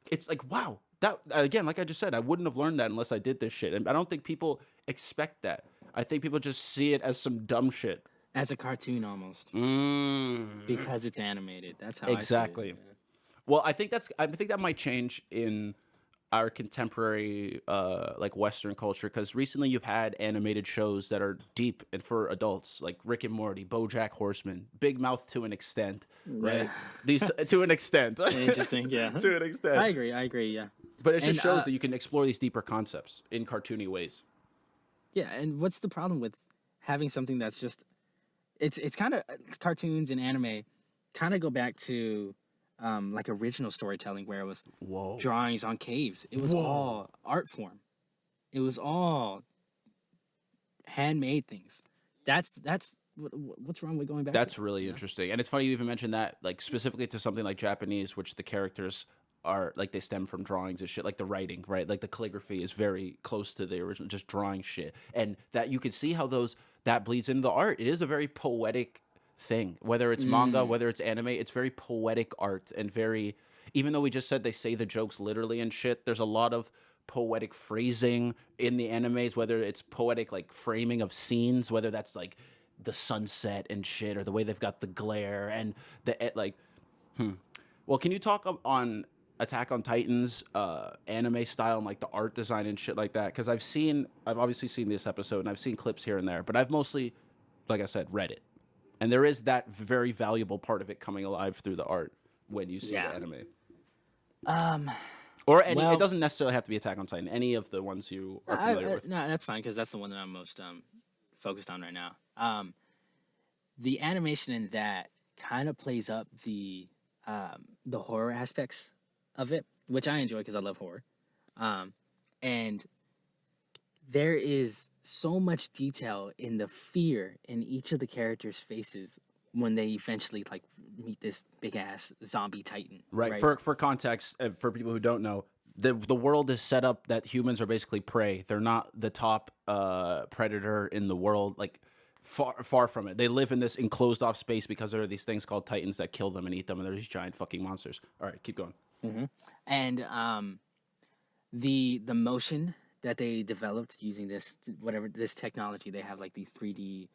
it's like, wow, that again, like I just said, I wouldn't have learned that unless I did this shit. And I don't think people expect that. I think people just see it as some dumb shit. As a cartoon almost Mm, because it's animated. That's how I see exactly. it. Well, I think that might change in our contemporary like Western culture, because recently you've had animated shows that are deep and for adults, like Rick and Morty, BoJack Horseman, Big Mouth to an extent, Yeah. right? These to an extent, Interesting. Yeah. to an extent. I agree. I agree. Yeah. But it just And shows that you can explore these deeper concepts in cartoony ways. yeah, and what's the problem with having something that's just it's kind of cartoons and anime kind of go back to like original storytelling where it was Whoa. drawings on caves. It was all art form. It was all handmade things. What's wrong with going back That's to really interesting. And it's funny you even mentioned that, like specifically to something like Japanese, which the characters are like they stem from drawings and shit, like the writing, right? Like the calligraphy is very close to the original, just drawing shit. And that you can see how that bleeds into the art. It is a very poetic thing. Whether it's manga, whether it's anime, it's very poetic art and very, even though we just said they say the jokes literally and shit, there's a lot of poetic phrasing in the animes, whether it's poetic like framing of scenes, whether that's like the sunset and shit, or the way they've got the glare and like. Well, can you talk on Attack on Titan's anime style and like the art design and shit like that? Because I've obviously seen this episode and I've seen clips here and there, but I've mostly, like I said, read it, and there is that very valuable part of it coming alive through the art when you see the anime. Or any, well, it doesn't necessarily have to be Attack on Titan. Any of the ones you are familiar with. no, that's fine because that's the one that I'm most focused on right now. The animation in that kind of plays up the horror aspects of it, which I enjoy because I love horror. And there is so much detail in the fear in each of the characters' faces when they eventually like meet this big ass zombie titan. Right. For context, for people who don't know, the world is set up that humans are basically prey. They're not the top predator in the world. Like far from it. They live in this enclosed off space because there are these things called titans that kill them and eat them, and they're these giant fucking monsters. All right, keep going. And the motion that they developed using this technology, they have like these 3D.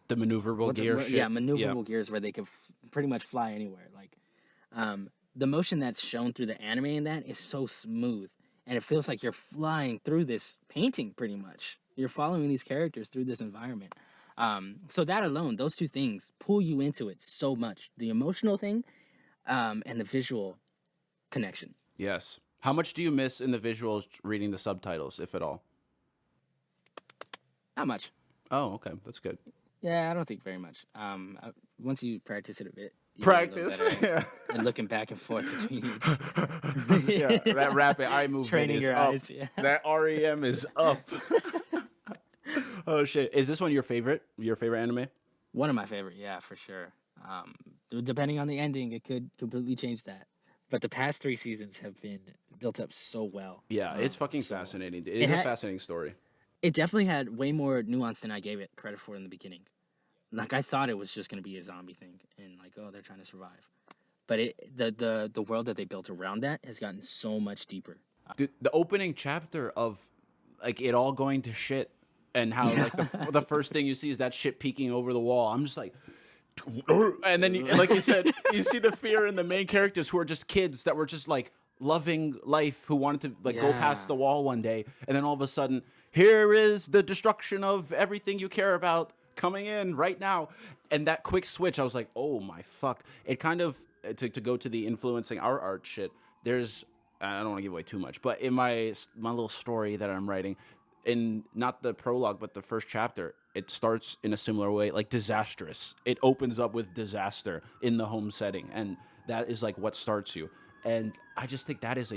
The maneuverable gear shit. Maneuverable gears where they can pretty much fly anywhere. Like, the motion that's shown through the anime in that is so smooth, and it feels like you're flying through this painting. Pretty much, you're following these characters through this environment. So that alone, those two things pull you into it so much. The emotional thing, and the visual connection. Yes. How much do you miss in the visuals reading the subtitles, if at all? Not much. Oh, okay, that's good. Yeah, I don't think very much. Once you practice it a bit. Practice, yeah. And looking back and forth between each. Yeah, that rapid eye movement Training is your up. eyes, yeah. That REM is up. Oh shit! Is this one your favorite? Your favorite anime? One of my favorite, yeah, for sure. Depending on the ending, it could completely change that. But the past 3 seasons have been built up so well. Yeah, it's fucking fascinating. It's a fascinating story. It definitely had way more nuance than I gave it credit for in the beginning. Like, I thought it was just going to be a zombie thing and like, oh, they're trying to survive. But the world that they built around that has gotten so much deeper. Dude, the opening chapter of like it all going to shit and how like the first thing you see is that shit peeking over the wall. I'm just like, and then like you said, you see the fear in the main characters who are just kids that were just like loving life, who wanted to like go past the wall one day, and then all of a sudden, here is the destruction of everything you care about coming in right now. And that quick switch, I was like, oh my fuck. It kind of, to go to the influencing our art shit, there's, I don't want to give away too much, but in my little story that I'm writing, in not the prologue, but the first chapter, it starts in a similar way, like disastrous. It opens up with disaster in the home setting, and that is like what starts you. And I just think that is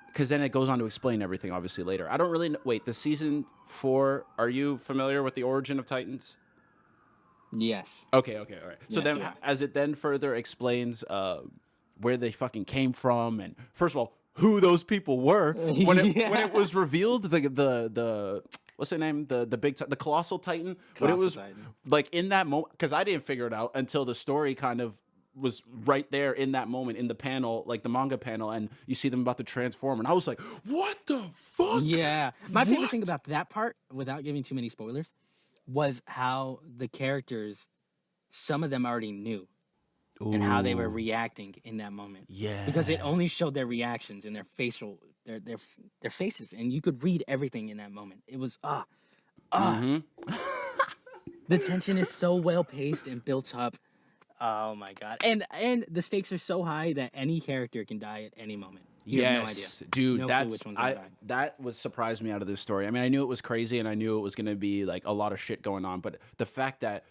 because then it goes on to explain everything, obviously, later. I don't really know. Wait, the season 4, are you familiar with the origin of Titans? Yes. Okay, all right. So Yes, then, yeah. as it then further explains where they fucking came from, and first of all, who those people were, when it was revealed, the what's the name, the colossal Titan, when it was Titan. like in that moment, because I didn't figure it out until the story kind of was right there in that moment in the panel, like the manga panel, and you see them about to transform, and I was like, what the fuck? Yeah. My favorite thing about that part, without giving too many spoilers, was how the characters, some of them already knew. and how they were Ooh. reacting in that moment. Yeah. Because it only showed their reactions and their their faces, and you could read everything in that moment. It was the tension is so well paced and built up. Oh my god! And the stakes are so high that any character can die at any moment. You have no idea, Yes, dude, no clue which one's gonna die. that was surprised me out of this story. I mean, I knew it was crazy and I knew it was gonna be like a lot of shit going on, but the fact that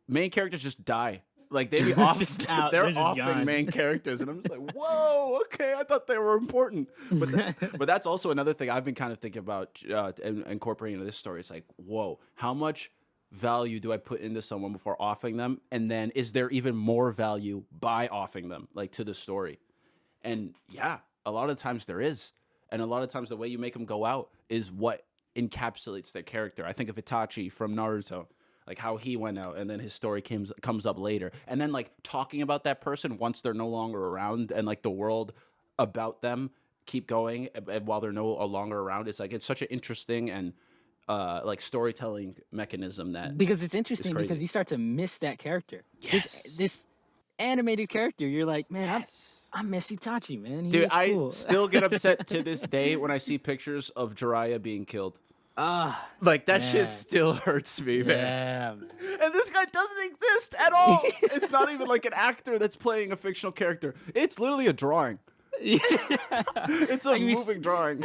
main characters just die. Like they be off, Just out, they're they're just offing gone. main characters, and I'm just like, whoa, okay, I thought they were important. But but that's also another thing I've been kind of thinking about incorporating into this story. It's like, whoa, how much value do I put into someone before offing them, and then is there even more value by offing them, like to the story? And yeah, a lot of times there is. And a lot of times the way you make them go out is what encapsulates their character. I think of Itachi from Naruto, like how he went out and then his story comes up later. And then like talking about that person once they're no longer around and like the world about them keep going while they're no longer around. It's like it's such an interesting and like storytelling mechanism that Because it's interesting because crazy. you start to miss that character. Yes. This animated character, you're like, man, Yes. I miss Itachi, man. He Dude, was I cool. still get upset to this day when I see pictures of Jiraiya being killed. Ah, Like that yeah. shit still hurts me, man. yeah, man. And this guy doesn't exist at all. It's not even like an actor that's playing a fictional character. It's literally a drawing. It's a Like we s- moving drawing.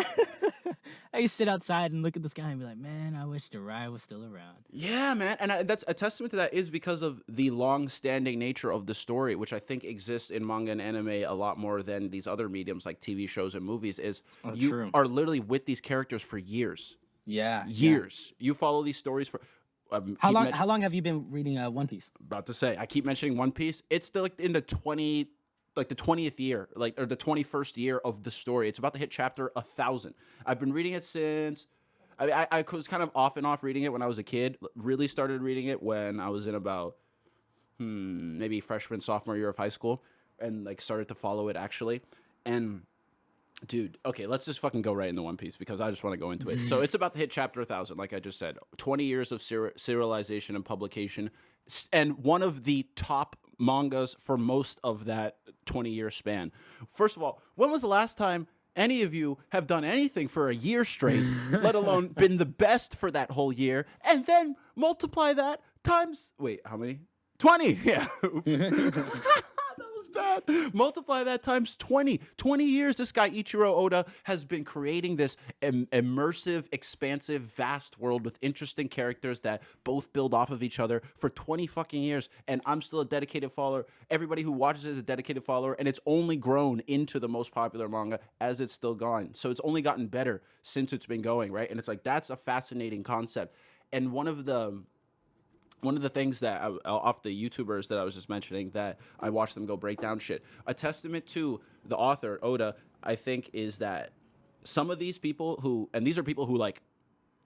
I used to sit outside and look at the sky and be like, man, I wish Jiraiya was still around. Yeah, man. And that's a testament to that is because of the long-standing nature of the story, which I think exists in manga and anime a lot more than these other mediums like TV shows and movies, is you true. are literally with these characters for years. Yeah. Years. You follow these stories for How keep long? men- How long have you been reading One Piece? about to say, I keep mentioning One Piece. It's still like in the 20th year, like or the 21st year of the story. It's about to hit chapter 1,000. I've been reading it since. I was kind of off and off reading it when I was a kid. Really started reading it when I was in about maybe freshman sophomore year of high school, and like started to follow it actually. And dude, okay, let's just fucking go right into One Piece because I just want to go into it. So it's about to hit chapter 1,000, like I just said. 20 years of serialization and publication, and one of the top mangas for most of that 20-year span. First of all, when was the last time any of you have done anything for a year straight, let alone been the best for that whole year, and then multiply that times, wait, how many? 20, yeah. Oops. That was bad. Multiply that times 20. 20 years this guy Ichiro Oda has been creating this immersive, expansive, vast world with interesting characters that both build off of each other for 20 fucking years. And I'm still a dedicated follower. Everybody who watches it is a dedicated follower. And it's only grown into the most popular manga as it's still gone. So it's only gotten better since it's been going, right? And it's like, that's a fascinating concept. And one of the things that off the YouTubers that I was just mentioning that I watched them go break down shit, a testament to the author Oda, I think, is that some of these people and these are people who like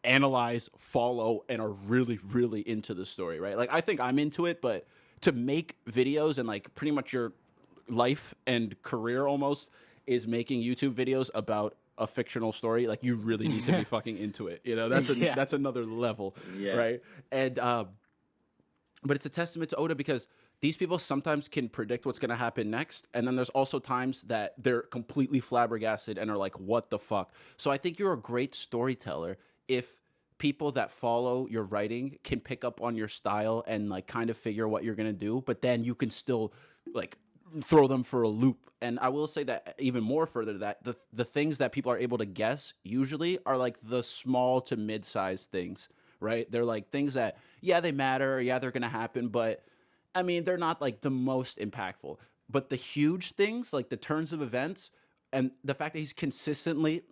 analyze, follow, and are really, really into the story, right? Like I think I'm into it, but to make videos and like pretty much your life and career almost is making YouTube videos about a fictional story, like you really need to be fucking into it. You know, that's another level, right? And but it's a testament to Oda because these people sometimes can predict what's going to happen next. And then there's also times that they're completely flabbergasted and are like, what the fuck? So I think you're a great storyteller if people that follow your writing can pick up on your style and like kind of figure what you're going to do, but then you can still like throw them for a loop. And I will say that even more further to that, the things that people are able to guess usually are like the small to mid-sized things, right? They're like things that, yeah, they matter. Yeah, they're going to happen. But I mean, they're not like the most impactful. But the huge things, like the turns of events and the fact that he's consistently,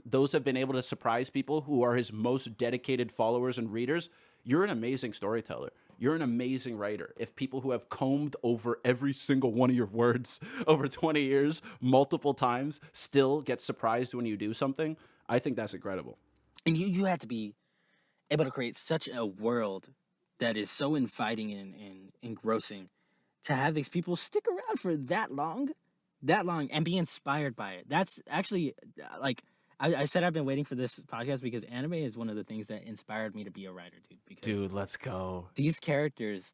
those have been able to surprise people who are his most dedicated followers and readers. You're an amazing storyteller. You're an amazing writer. If people who have combed over every single one of your words over 20 years, multiple times, still get surprised when you do something, I think that's incredible. And you had to be able to create such a world that is so inviting and engrossing to have these people stick around for that long and be inspired by it. That's actually like I said I've been waiting for this podcast because anime is one of the things that inspired me to be a writer, dude. Because Dude, let's go. these characters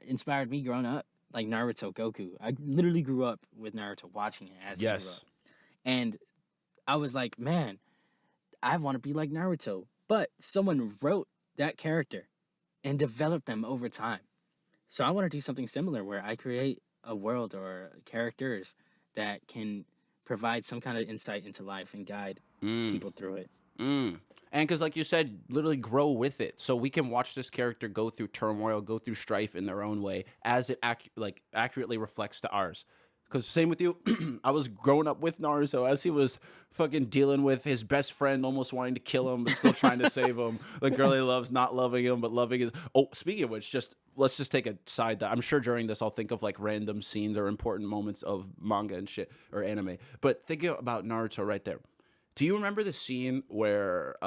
inspired me growing up. like Naruto, Goku. I literally grew up with Naruto, watching it as he grew Yes. up, and I was like, man, I want to be like Naruto. But someone wrote that character and developed them over time. So I want to do something similar where I create a world or characters that can provide some kind of insight into life and guide people through it. And because, like you said, literally grow with it, so we can watch this character go through turmoil, go through strife in their own way, as it accurately reflects to ours. Because same with you, I was growing up with Naruto as he was fucking dealing with his best friend almost wanting to kill him, but still trying to save him. The girl he loves not loving him, but loving his. Oh, speaking of which, let's just take a side that I'm sure during this I'll think of like random scenes or important moments of manga and shit or anime. But think about Naruto right there. Do you remember the scene where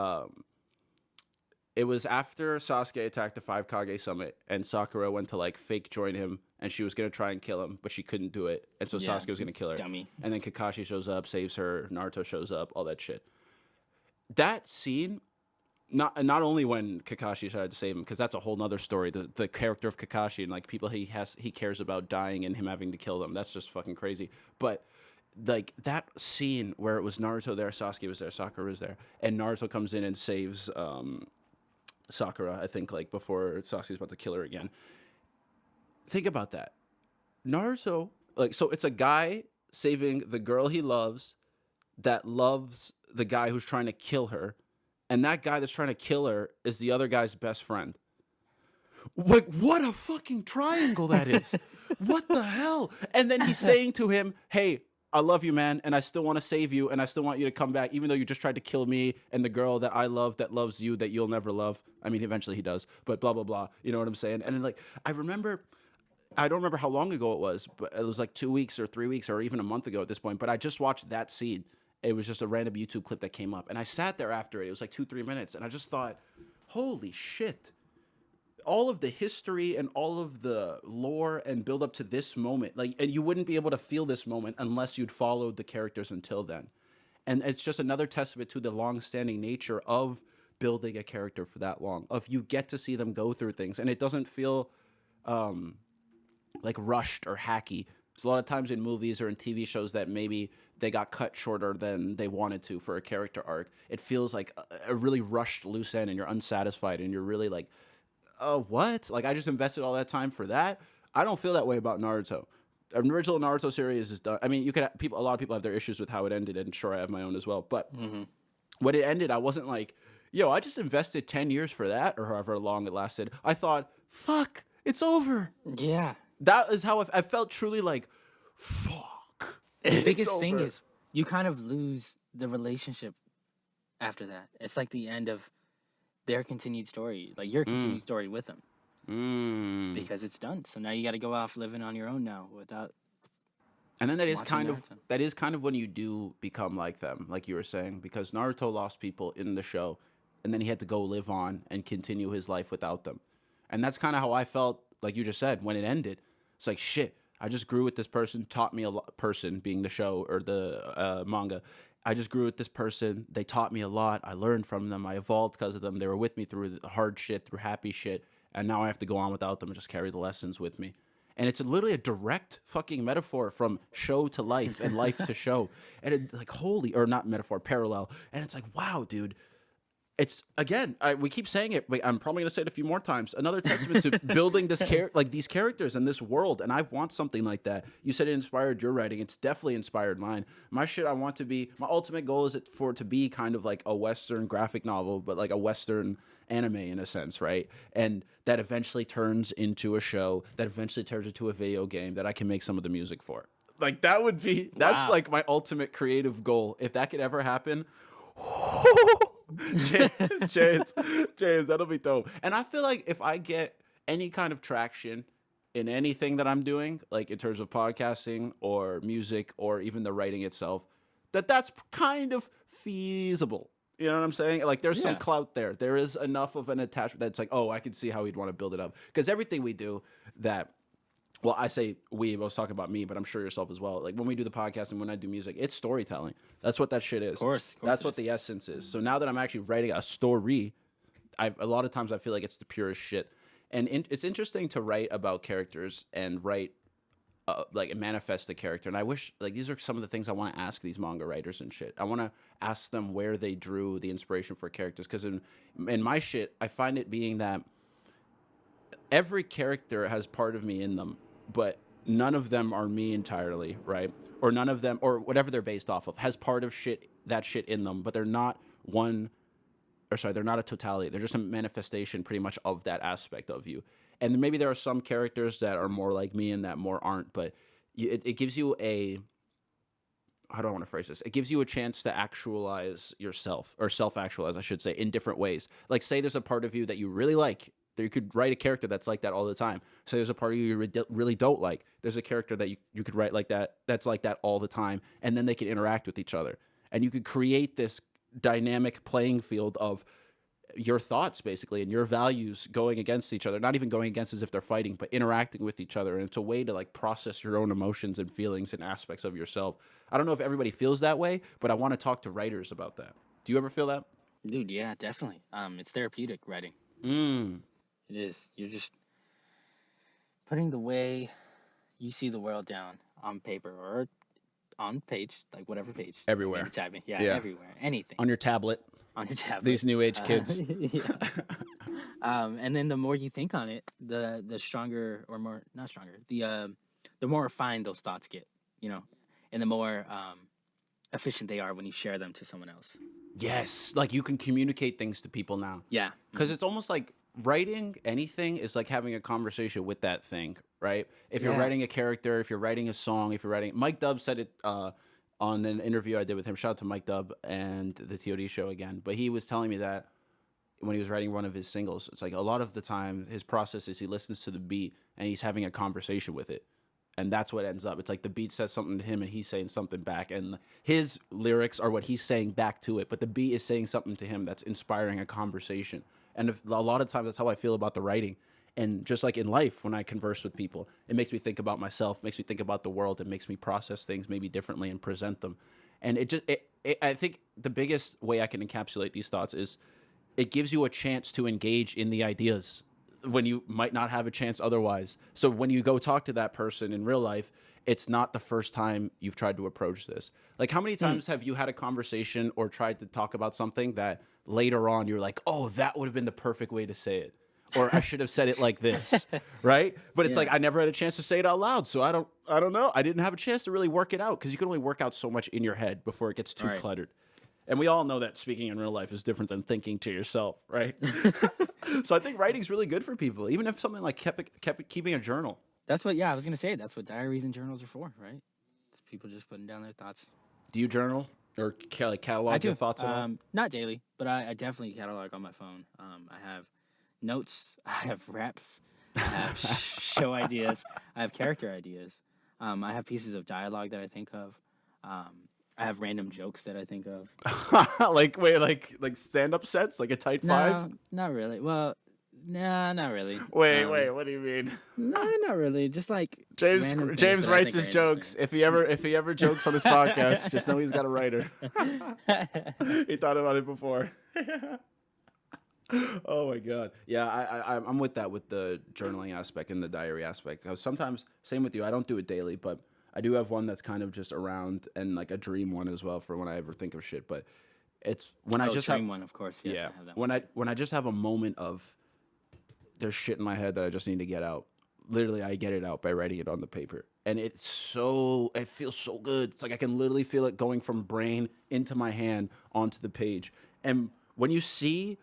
it was after Sasuke attacked the Five Kage Summit and Sakura went to like fake join him and she was gonna try and kill him, but she couldn't do it, and so Yeah, Sasuke was gonna kill her. dummy. And then Kakashi shows up, saves her. Naruto shows up, all that shit. That scene, not only when Kakashi tried to save him, because that's a whole nother story. The character of Kakashi and like people he cares about dying and him having to kill them. That's just fucking crazy. But like that scene where it was Naruto there, Sasuke was there, Sakura was there, and Naruto comes in and saves Sakura, I think, like before Sasuke's about to kill her again. Think about that. Naruto, like, so it's a guy saving the girl he loves that loves the guy who's trying to kill her, and that guy that's trying to kill her is the other guy's best friend. Like, what a fucking triangle that is. What the hell? And then he's saying to him, hey, I love you, man, and I still want to save you, and I still want you to come back, even though you just tried to kill me and the girl that I love that loves you that you'll never love. I mean, eventually he does, but blah, blah, blah. You know what I'm saying? And then, like, I don't remember how long ago it was, but it was like 2 weeks or 3 weeks or even a month ago at this point, but I just watched that scene. It was just a random YouTube clip that came up, and I sat there after it. It was like 2-3 minutes, and I just thought, holy shit. All of the history and all of the lore and build up to this moment, like, and you wouldn't be able to feel this moment unless you'd followed the characters until then. And it's just another testament to the long-standing nature of building a character for that long. Of you get to see them go through things, and it doesn't feel like rushed or hacky. There's a lot of times in movies or in TV shows that maybe they got cut shorter than they wanted to for a character arc. It feels like a really rushed loose end, and you're unsatisfied, and you're really like, oh, what? Like, I just invested all that time for that? I don't feel that way about Naruto. An original Naruto series is done. I mean, a lot of people have their issues with how it ended, and sure, I have my own as well. But when it ended, I wasn't like, yo, I just invested 10 years for that, or however long it lasted. I thought, fuck, it's over. Yeah. That is how I felt, truly like, fuck. The biggest thing is you kind of lose the relationship after that. It's like the end of their continued story, like your continued story with them, because it's done. So now you got to go off living on your own now without. And then that is watching kind of when you do become like them, like you were saying, because Naruto lost people in the show, and then he had to go live on and continue his life without them, and that's kind of how I felt, like you just said, when it ended. It's like, shit, I just grew with this person, taught me a lot. Person being the show or the manga. I just grew with this person. They taught me a lot. I learned from them. I evolved because of them. They were with me through the hard shit, through happy shit. And now I have to go on without them and just carry the lessons with me. And it's literally a direct fucking metaphor from show to life and life to show. And it, like, holy, or not metaphor, parallel. And it's like, wow, dude. It's, again, we keep saying it. Wait, I'm probably going to say it a few more times. Another testament to building this these characters in this world. And I want something like that. You said it inspired your writing. It's definitely inspired mine. My shit, I want to be, my ultimate goal is for it to be kind of like a Western graphic novel, but like a Western anime in a sense, right? And that eventually turns into a show, that eventually turns into a video game that I can make some of the music for. Like, that would be, that's like my ultimate creative goal. If that could ever happen, James, that'll be dope. And I feel like if I get any kind of traction in anything that I'm doing, like in terms of podcasting or music or even the writing itself, that's kind of feasible. You know what I'm saying? Like, there's some clout there. There is enough of an attachment that's like, oh, I can see how he'd want to build it up. Because everything we do that, well, I say we, I was talking about me, but I'm sure yourself as well. Like, when we do the podcast and when I do music, it's storytelling. That's what that shit is. Of course that's what the essence is. So now that I'm actually writing a story, a lot of times I feel like it's the purest shit. And it's interesting to write about characters and write like manifest the character. And I wish like these are some of the things I want to ask these manga writers and shit. I want to ask them where they drew the inspiration for characters, because in my shit, I find it being that every character has part of me in them, but none of them are me entirely, right? Or none of them, or whatever they're based off of, has part of that shit in them, but they're not one, or sorry, they're not a totality. They're just a manifestation pretty much of that aspect of you. And maybe there are some characters that are more like me and that more aren't, but it gives you a, how do I want to phrase this? It gives you a chance to actualize yourself, or self-actualize, I should say, in different ways. Like, say there's a part of you that you really like. You could write a character that's like that all the time. So there's a part of you really don't like. There's a character that you could write like that, that's like that all the time, and then they can interact with each other. And you could create this dynamic playing field of your thoughts, basically, and your values going against each other. Not even going against as if they're fighting, but interacting with each other. And it's a way to like process your own emotions and feelings and aspects of yourself. I don't know if everybody feels that way, but I want to talk to writers about that. Do you ever feel that? Dude, yeah, definitely. It's therapeutic writing. It is. You're just putting the way you see the world down on paper or on page, like whatever page. Everywhere. Maybe typing. Yeah, everywhere. Anything. On your tablet. On your tablet. These new age kids. Yeah. And then the more you think on it, the stronger, or more, not stronger, the more refined those thoughts get, you know, and the more efficient they are when you share them to someone else. Yes. Like you can communicate things to people now. Yeah. Because it's almost like writing anything is like having a conversation with that thing, right? If you're writing a character, if you're writing a song, if you're writing... Mike Dubb said it on an interview I did with him. Shout out to Mike Dubb and the TOD show again. But he was telling me that when he was writing one of his singles, it's like a lot of the time his process is he listens to the beat and he's having a conversation with it. And that's what ends up. It's like the beat says something to him and he's saying something back. And his lyrics are what he's saying back to it. But the beat is saying something to him that's inspiring a conversation. And a lot of times that's how I feel about the writing. And just like in life, when I converse with people, it makes me think about myself, makes me think about the world. It makes me process things maybe differently and present them. And I think the biggest way I can encapsulate these thoughts is it gives you a chance to engage in the ideas when you might not have a chance otherwise. So when you go talk to that person in real life, it's not the first time you've tried to approach this. Like, how many times have you had a conversation or tried to talk about something that later on you're like, oh, that would have been the perfect way to say it, or I should have said it like this, right? But it's like I never had a chance to say it out loud, so I don't know. I didn't have a chance to really work it out, because you can only work out so much in your head before it gets too cluttered. And we all know that speaking in real life is different than thinking to yourself, right? So I think writing's really good for people, even if something like keeping a journal. That's what, I was going to say, that's what diaries and journals are for, right? It's people just putting down their thoughts. Do you journal or catalog your thoughts? Not daily, but I definitely catalog on my phone. I have notes, I have reps, I have show ideas, I have character ideas. I have pieces of dialogue that I think of. I have random jokes that I think of. like stand-up sets, like a tight five? No, not really. Well, nah, not really. Wait, what do you mean? No, not really. Just like James writes his jokes. If he ever jokes on his podcast, just know he's got a writer. He thought about it before. Oh my god. Yeah, I'm with that, with the journaling aspect and the diary aspect. Because sometimes, same with you, I don't do it daily, but I do have one that's kind of just around, and like a dream one as well for when I ever think of shit. But it's when I just dream have one, of course. Yes, yeah, I have that when I just have a moment of there's shit in my head that I just need to get out. Literally, I get it out by writing it on the paper, and it feels so good. It's like I can literally feel it going from brain into my hand onto the page. And when you see,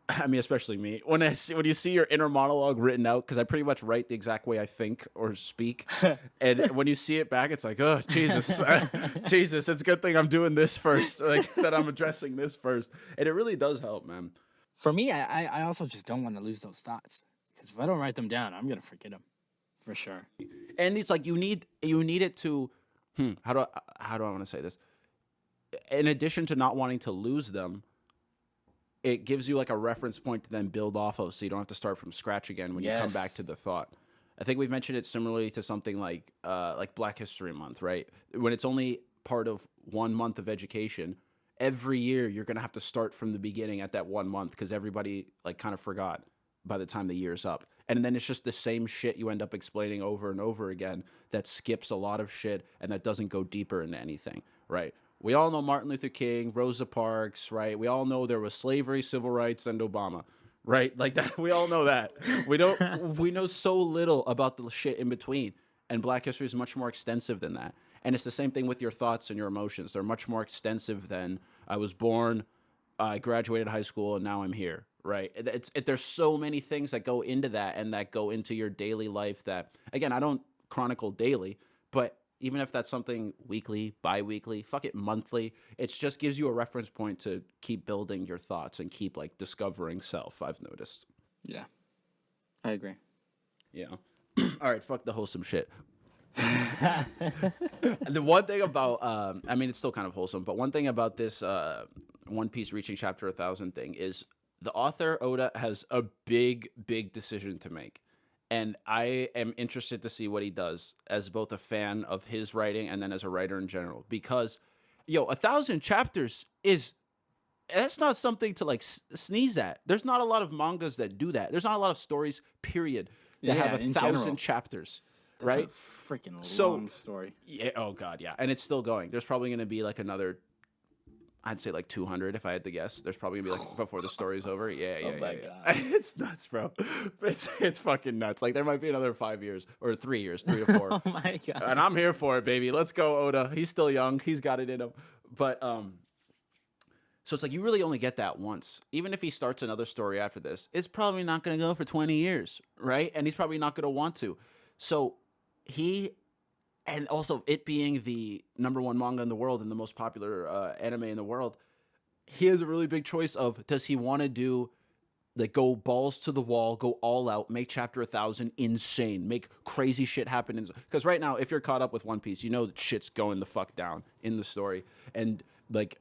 I mean, especially me, when you see your inner monologue written out, because I pretty much write the exact way I think or speak, and when you see it back, it's like, oh Jesus, Jesus, it's a good thing I'm doing this first, like that I'm addressing this first, and it really does help, man. For me, I also just don't want to lose those thoughts, because if I don't write them down, I'm gonna forget them, for sure. And it's like you need it to, how do I want to say this? In addition to not wanting to lose them, it gives you like a reference point to then build off of, so you don't have to start from scratch again when you come back to the thought. I think we've mentioned it similarly to something like Black History Month, right? When it's only part of 1 month of education, every year you're going to have to start from the beginning at that 1 month, because everybody like kind of forgot by the time the year's up. And then it's just the same shit you end up explaining over and over again that skips a lot of shit and that doesn't go deeper into anything, right? We all know Martin Luther King, Rosa Parks, right? We all know there was slavery, civil rights, and Obama, right? Like that. We all know that. We know so little about the shit in between. And Black history is much more extensive than that. And it's the same thing with your thoughts and your emotions. They're much more extensive than I was born, I graduated high school, and now I'm here, right? There's so many things that go into that and that go into your daily life that, again, I don't chronicle daily, but even if that's something weekly, bi-weekly, fuck it, monthly, it just gives you a reference point to keep building your thoughts and keep like discovering self, I've noticed. Yeah, I agree. Yeah. All right, fuck the wholesome shit. The one thing about, I mean, it's still kind of wholesome, but one thing about this One Piece reaching chapter 1,000 thing is the author, Oda, has a big, big decision to make. And I am interested to see what he does as both a fan of his writing and then as a writer in general. Because, 1,000 chapters that's not something to like sneeze at. There's not a lot of mangas that do that. There's not a lot of stories, period, that have 1,000 chapters. That's right? a freaking long story. Yeah. Oh God. Yeah. And it's still going. There's probably going to be like another, I'd say like 200 if I had to guess. There's probably gonna be like before the story's over. Yeah. Oh my yeah. God. It's nuts, bro. It's fucking nuts. Like there might be another 5 years or 3 years, 3 to 4. Oh my God. And I'm here for it, baby. Let's go, Oda. He's still young. He's got it in him. But so it's like you really only get that once. Even if he starts another story after this, it's probably not gonna go for 20 years, right? And he's probably not gonna want to. So and also it being the #1 manga in the world and the most popular anime in the world, he has a really big choice of, does he want to do like go balls to the wall, go all out, make chapter 1,000 insane, make crazy shit happen? Because right now, if you're caught up with One Piece, you know that shit's going the fuck down in the story and like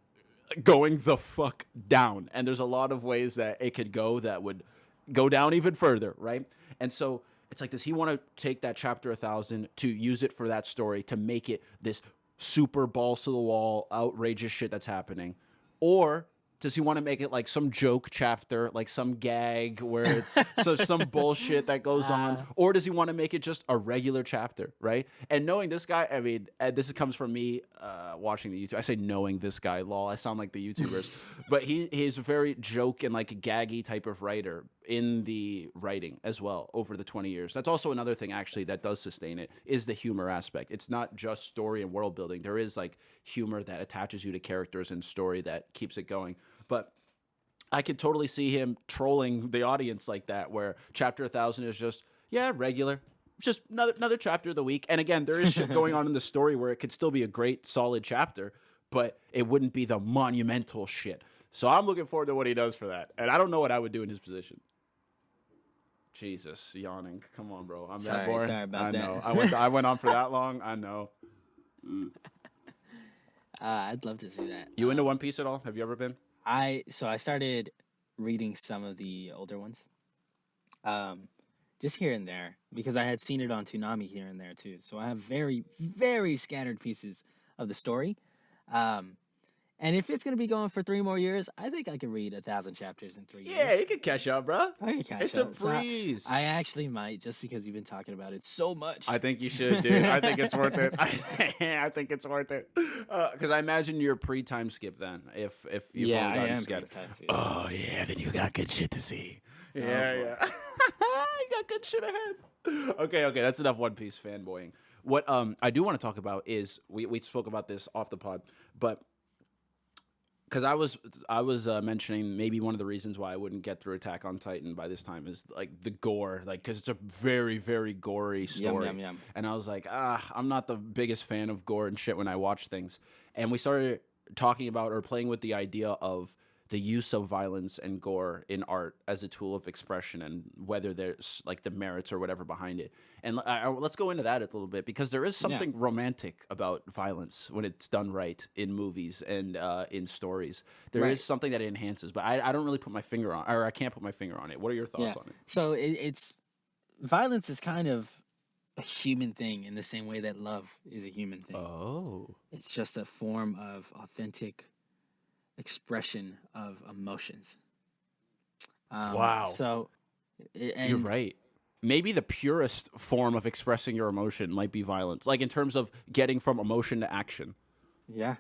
going the fuck down. And there's a lot of ways that it could go that would go down even further, right? And so it's like, does he want to take that chapter 1,000 to use it for that story to make it this super balls to the wall, outrageous shit that's happening? Or does he want to make it like some joke chapter, like some gag where it's some bullshit that goes on? Or does he want to make it just a regular chapter, right? And knowing this guy, I mean, this comes from me watching the YouTube. I say knowing this guy, lol. I sound like the YouTubers. But he's a very joke and like a gaggy type of writer in the writing as well over the 20 years. That's also another thing actually that does sustain it, is the humor aspect. It's not just story and world building. There is like humor that attaches you to characters and story that keeps it going. But I could totally see him trolling the audience like that, where chapter 1,000 is just, regular. Just another chapter of the week. And again, there is shit going on in the story where it could still be a great, solid chapter, but it wouldn't be the monumental shit. So I'm looking forward to what he does for that. And I don't know what I would do in his position. Jesus, yawning. Come on, bro. I'm that boring. Sorry about that. I know. I went on for that long. I know. I'd love to see that. You into One Piece at all? Have you ever been? I started reading some of the older ones, just here and there, because I had seen it on Toonami here and there too. So I have very, very scattered pieces of the story. And if it's gonna be going for 3 more years, I think I could read 1,000 chapters in 3 years. Yeah, you can catch up, bro. I can catch it's up. It's a breeze. So I actually might, just because you've been talking about it so much. I think you should, dude. I think it's worth it. I think it's worth it. Because I imagine you're pre-time skip then. If you've only gotten scattered. Oh yeah, then you got good shit to see. Yeah. You got good shit ahead. Okay. That's enough One Piece fanboying. What I do want to talk about is we spoke about this off the pod, but. Because I was mentioning maybe one of the reasons why I wouldn't get through Attack on Titan by this time is like the gore, like because it's a very, very gory story. Yum. And I was like, I'm not the biggest fan of gore and shit when I watch things. And we started talking about or playing with the idea of the use of violence and gore in art as a tool of expression and whether there's like the merits or whatever behind it. And let's go into that a little bit because there is something romantic about violence when it's done right in movies and in stories. There is something that it enhances, but I don't really put my finger on, or I can't put my finger on it. What are your thoughts on it? So it's violence is kind of a human thing in the same way that love is a human thing. Oh. It's just a form of authentic expression of emotions. Wow. So, you're right. maybe the purest form of expressing your emotion might be violence, like in terms of getting from emotion to action. Yeah,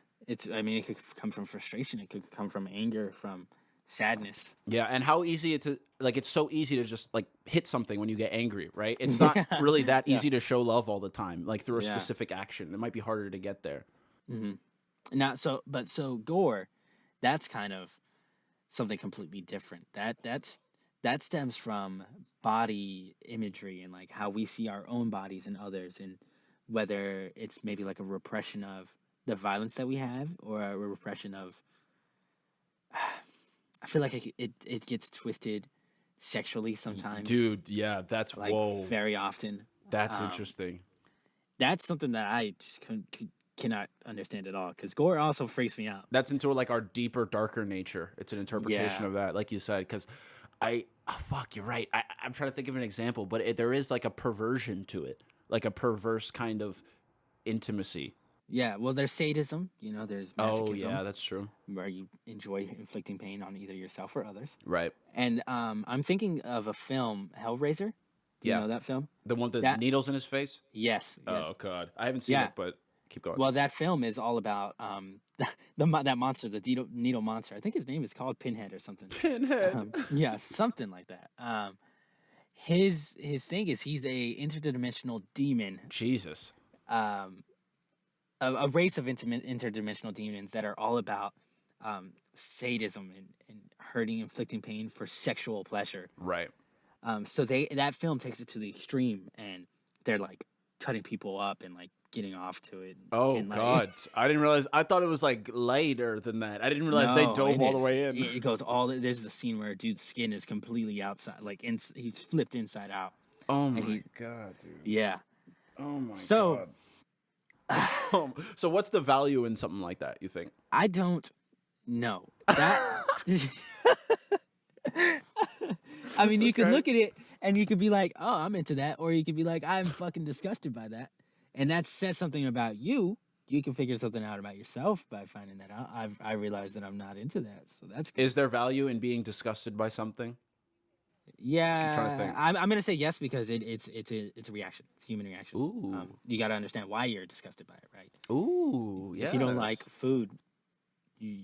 I mean, it could come from frustration. It could come from anger, from sadness. Yeah, and how easy it's so easy to just like hit something when you get angry, right? It's not really that Yeah. easy to show love all the time, like through a Yeah. specific action. It might be harder to get there. Now, so gore, that's kind of something completely different. That stems from body imagery and like how we see our own bodies and others, and whether it's maybe like a repression of the violence that we have or a repression of. I feel like it gets twisted sexually sometimes, Dude, yeah, that's like whoa. very often. That's interesting. That's something that I just cannot understand at all, because gore also freaks me out. That's into like our deeper, darker nature. It's an interpretation Yeah. of that, like you said. Because fuck, you're right. I'm trying to think of an example, but there is like a perversion to it, like a perverse kind of intimacy. Yeah, well, there's sadism, there's Oh masochism, yeah, that's true. where you enjoy inflicting pain on either yourself or others. Right. And I'm thinking of a film, Hellraiser. Do you Yeah. know that film? The one with the That- needles in his face. Yes. Oh god, I haven't seen Yeah. it, but keep going. Well, that film is all about that monster, the needle monster. I think his name is called Pinhead or something. Pinhead. Yeah, something like that. His thing is he's a interdimensional demon. Jesus. A race of interdimensional demons that are all about sadism and hurting, inflicting pain for sexual pleasure. Right. So that film takes it to the extreme, and they're like cutting people up and like getting off to it. Oh and, like, god, I didn't realize. I thought it was like lighter than that. I didn't realize they No, dove it all the is. way in. It goes all. There's the scene where a dude's skin is completely outside, like he's flipped inside out. Oh my he's- god, dude. Yeah. Oh my So- god. So what's the value in something like that, you think? I don't know. That I mean, you could Okay. look at it and you could be like, "Oh, I'm into that," or you could be like, "I'm fucking disgusted by that," and that says something about you. You can figure something out about yourself by finding that out. I realized that I'm not into that, so that's good. Is there value in being disgusted by something? Yeah, trying to think. I'm gonna say yes because it's a reaction. It's a human reaction. Ooh. You got to understand why you're disgusted by it, right? Ooh, yeah. If you don't like food, you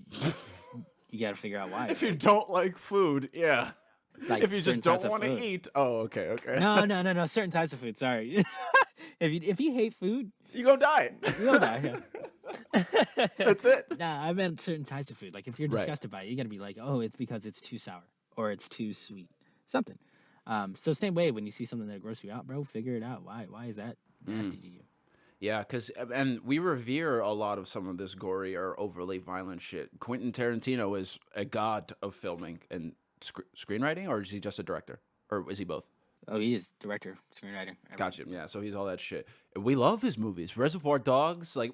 got to figure out why. If you don't like food, yeah. Like If you certain just don't types of want to food. eat, oh, okay. No. Certain types of food. Sorry. if you hate food, You gonna die. you'll die. Yeah. That's it. Nah, I meant certain types of food. Like if you're Right. disgusted by it, you got to be like, oh, it's because it's too sour or it's too sweet. Something. So same way when you see something that grosses you out, bro, figure it out. Why is that nasty to you? Yeah, and we revere a lot of some of this gory or overly violent shit. Quentin Tarantino is a god of filming and screenwriting, or is he just a director? Or is he both? Oh, he is director, screenwriter. everything. Gotcha. Yeah, so he's all that shit. We love his movies. Reservoir Dogs, like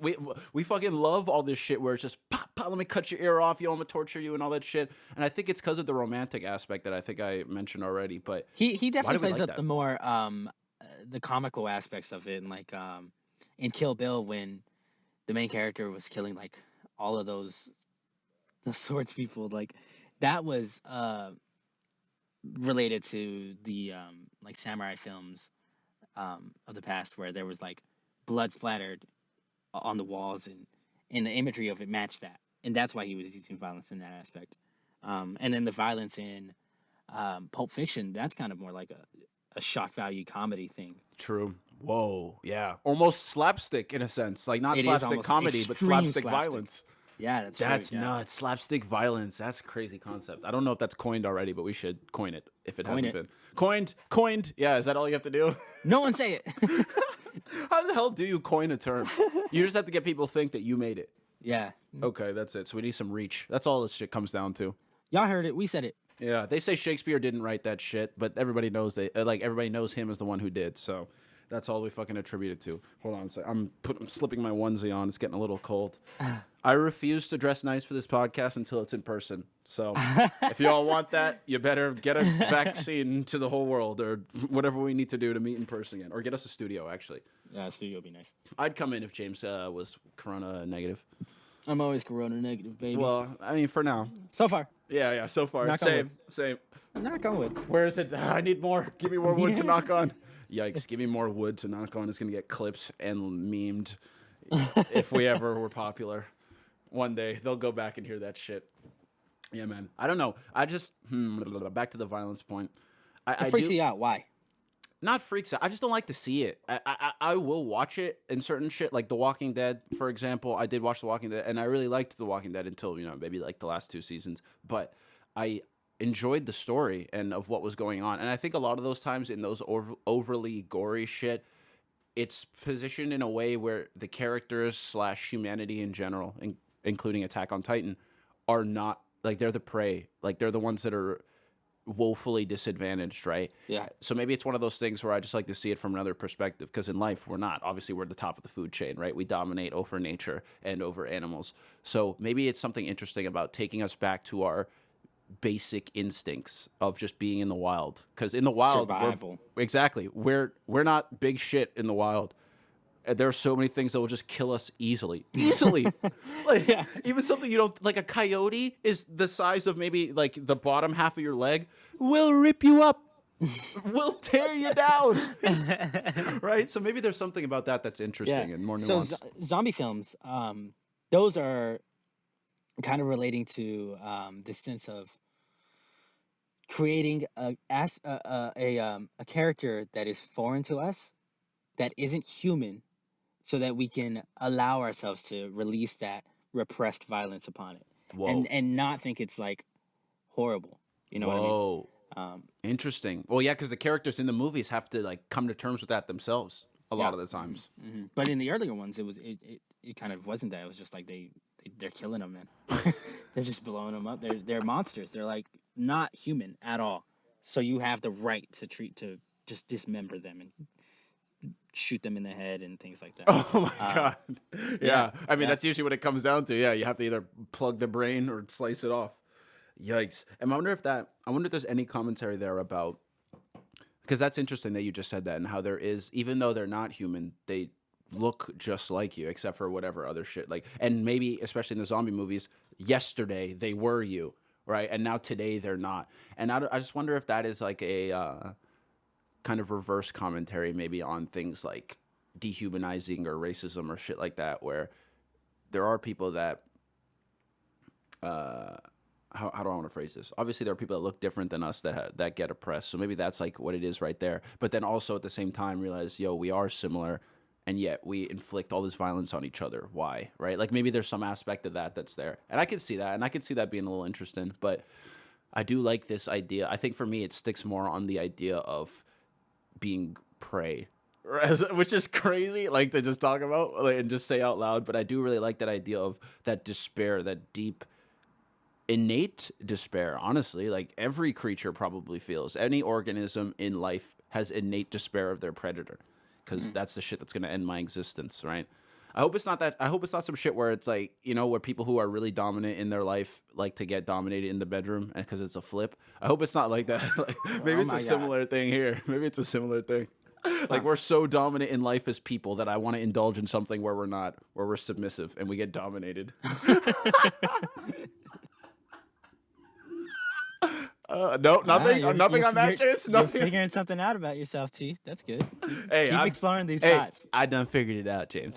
we fucking love all this shit where it's just pop, pop, let me cut your ear off, yo, I'm gonna torture you and all that shit. And I think it's because of the romantic aspect that I think I mentioned already. But He Why definitely do we plays like up that? the more the comical aspects of it, and like in Kill Bill when the main character was killing like all of the swords people, like that was related to the like samurai films of the past where there was like blood splattered on the walls, and the imagery of it matched that, and that's why he was using violence in that aspect. And then the violence in Pulp Fiction, that's kind of more like a shock value comedy thing. true. Whoa, yeah, almost slapstick in a sense, like not It is slapstick almost comedy, but extreme slapstick slapstick. violence. Yeah, that's That's true, yeah. nuts. Slapstick violence. That's a crazy concept. I don't know if that's coined already, but we should coin it if it hasn't it. been. Coined. Yeah, is that all you have to do? No one say it. How the hell do you coin a term? You just have to get people to think that you made it. Yeah, Okay, that's it. So we need some reach. That's all this shit comes down to. y'all heard it. We said it. Yeah, they say Shakespeare didn't write that shit, but everybody knows everybody knows him as the one who did. So that's all we fucking attribute it to. Hold on a sec. I'm slipping my onesie on. It's getting a little cold. I refuse to dress nice for this podcast until it's in person. So if y'all want that, you better get a vaccine to the whole world or whatever we need to do to meet in person again, or get us a studio. Actually, Yeah, studio would be nice. I'd come in if James was corona negative. I'm always corona negative, baby. Well, I mean, for now. So far. Yeah. So far, Knock on wood. same. Knock on wood. Where is it? I need more. Give me more wood to knock on. Yikes! Give me more wood to knock on. It's gonna get clipped and memed if we ever were popular. One day they'll go back and hear that shit. Yeah, man. I don't know. I just back to the violence point. It freaks you out. Why? Not freaks out. I just don't like to see it. I will watch it in certain shit, like The Walking Dead, for example. I did watch The Walking Dead, and I really liked The Walking Dead until, maybe like the last 2 seasons. But I enjoyed the story and of what was going on. And I think a lot of those times in those overly gory shit, it's positioned in a way where the characters / humanity in general, including Attack on Titan, are not, like, they're the prey. Like, they're the ones that are woefully disadvantaged, right? Yeah. So maybe it's one of those things where I just like to see it from another perspective, because in life we're not. Obviously, we're at the top of the food chain, right? We dominate over nature and over animals. So maybe it's something interesting about taking us back to our basic instincts of just being in the wild. Because in the wild, survival. We're not big shit in the wild. And there are so many things that will just kill us easily. Like, even something you don't, like a coyote is the size of maybe like the bottom half of your leg, will rip you up, will tear you down. Right? So maybe there's something about that that's interesting and more nuanced. So zombie films, those are kind of relating to this sense of creating a character that is foreign to us, that isn't human, so that we can allow ourselves to release that repressed violence upon it. Whoa. And not think it's like horrible. You know what I mean? Interesting. Well, yeah, because the characters in the movies have to like come to terms with that themselves a lot of the times. Mm-hmm. But in the earlier ones, it kind of wasn't that. It was just like they're killing them, man. They're just blowing them up. They're monsters. They're like not human at all. So you have the right to just dismember them and shoot them in the head and things like that. Oh my god. Yeah. I mean, that's usually what it comes down to. Yeah, you have to either plug the brain or slice it off. Yikes. And I wonder if there's any commentary there about, because that's interesting that you just said that, and how there is, even though they're not human, they look just like you, except for whatever other shit. Like, and maybe especially in the zombie movies, yesterday they were you, right? And now today they're not. And I just wonder if that is like a kind of reverse commentary maybe on things like dehumanizing or racism or shit like that, where there are people that how do I want to phrase this? Obviously there are people that look different than us that get oppressed, so maybe that's like what it is right there. But then also at the same time realize, we are similar, and yet we inflict all this violence on each other. Why? Right? Like maybe there's some aspect of that that's there, and I could see that, and I could see that being a little interesting. But I do like this idea. I think for me it sticks more on the idea of being prey, which is crazy, like, to just talk about, like, and just say out loud. But I do really like that idea of that despair, that deep, innate despair. Honestly, like every creature probably feels. Any organism in life has innate despair of their predator, because that's the shit that's going to end my existence, right? I hope it's not that. I hope it's not some shit where it's like, where people who are really dominant in their life like to get dominated in the bedroom, and because it's a flip. I hope it's not like that. Like, maybe it's a similar thing here. Maybe it's a similar thing. Like, we're so dominant in life as people that I want to indulge in something where we're not, where we're submissive and we get dominated. No, nothing. Nothing on that, Chase. Nothing. You're figuring something out about yourself, T. That's good. Hey, keep exploring these thoughts. I done figured it out, James.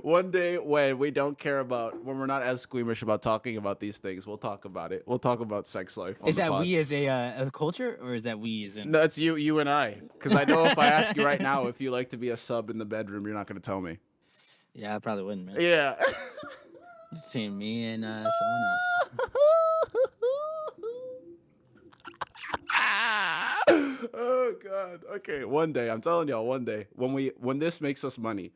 One day when we don't care about, when we're not as squeamish about talking about these things, we'll talk about it. We'll talk about sex life. Is that we as a culture, or is that we as in? No, it's you and I. Because I know if I ask you right now if you like to be a sub in the bedroom, you're not going to tell me. Yeah, I probably wouldn't, man. Yeah. Between me and someone else. Oh God. Okay, one day, I'm telling y'all, one day when this makes us money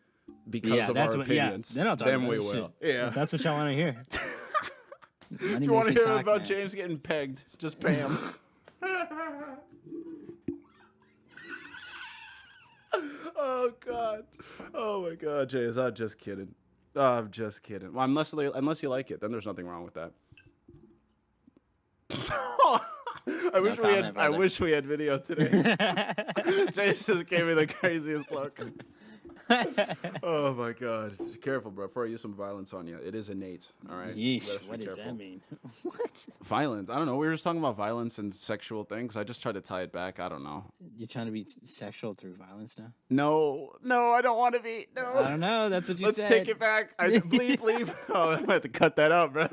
because of our opinions, then we will. Yeah. If that's what y'all want to hear. If you want to hear about James getting pegged, just pay him. Oh God. Oh my God, James. I'm just kidding. I'm just kidding. Well, unless you like it, then there's nothing wrong with that. I wish we had video today. James just gave me the craziest look. Oh my God! Careful, bro. Before I use some violence on you, it is innate. All right. You better Yeesh. be What does careful. that mean? What? Violence. I don't know. We were just talking about violence and sexual things. I just tried to tie it back. I don't know. You're trying to be sexual through violence now? No, I don't want to be. I No. don't know. That's what you Let's said. take it back. Bleep. Oh, I might have to cut that out, bro.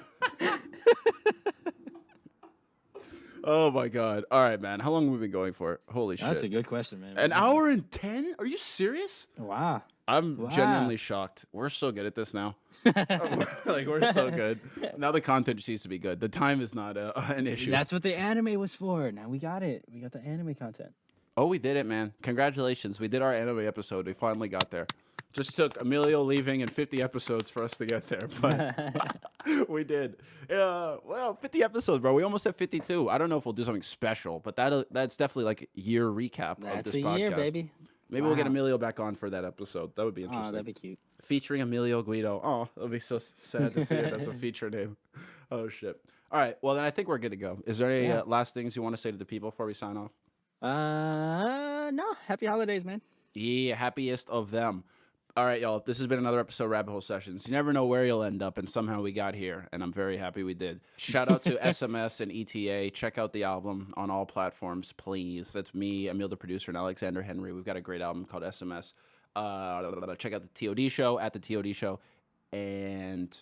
Oh my God! All right, man. How long have we been going for? Holy shit! That's a good question, man. An hour and 10? Are you serious? Wow. I'm genuinely shocked. We're so good at this now. Like we're so good. Now the content just needs to be good. The time is not an issue. That's what the anime was for. Now we got it. We got the anime content. Oh, we did it, man. Congratulations. We did our anime episode. We finally got there. Just took Emilio leaving and 50 episodes for us to get there, but we did. Well, 50 episodes, bro. We almost hit 52. I don't know if we'll do something special, but that's definitely like a year recap of That's this a podcast. year, baby. Maybe we'll get Emilio back on for that episode. That would be interesting. Oh, that'd be cute. Featuring Emilio Guido. Oh, that'd be so sad to see it as a feature name. Oh, shit. All right. Well, then I think we're good to go. Is there any last things you want to say to the people before we sign off? No. Happy holidays, man. Yeah, happiest of them. All right, y'all. This has been another episode of Rabbit Hole Sessions. You never know where you'll end up, and somehow we got here, and I'm very happy we did. Shout out to SMS and ETA. Check out the album on all platforms, please. That's me, Emil, the producer, and Alexander Henry. We've got a great album called SMS. Check out the TOD show, at the TOD show, and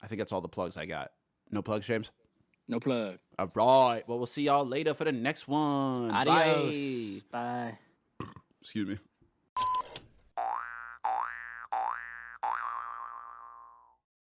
I think that's all the plugs I got. No plugs, James? No plug. All right. Well, we'll see y'all later for the next one. Adios. Bye. Excuse me.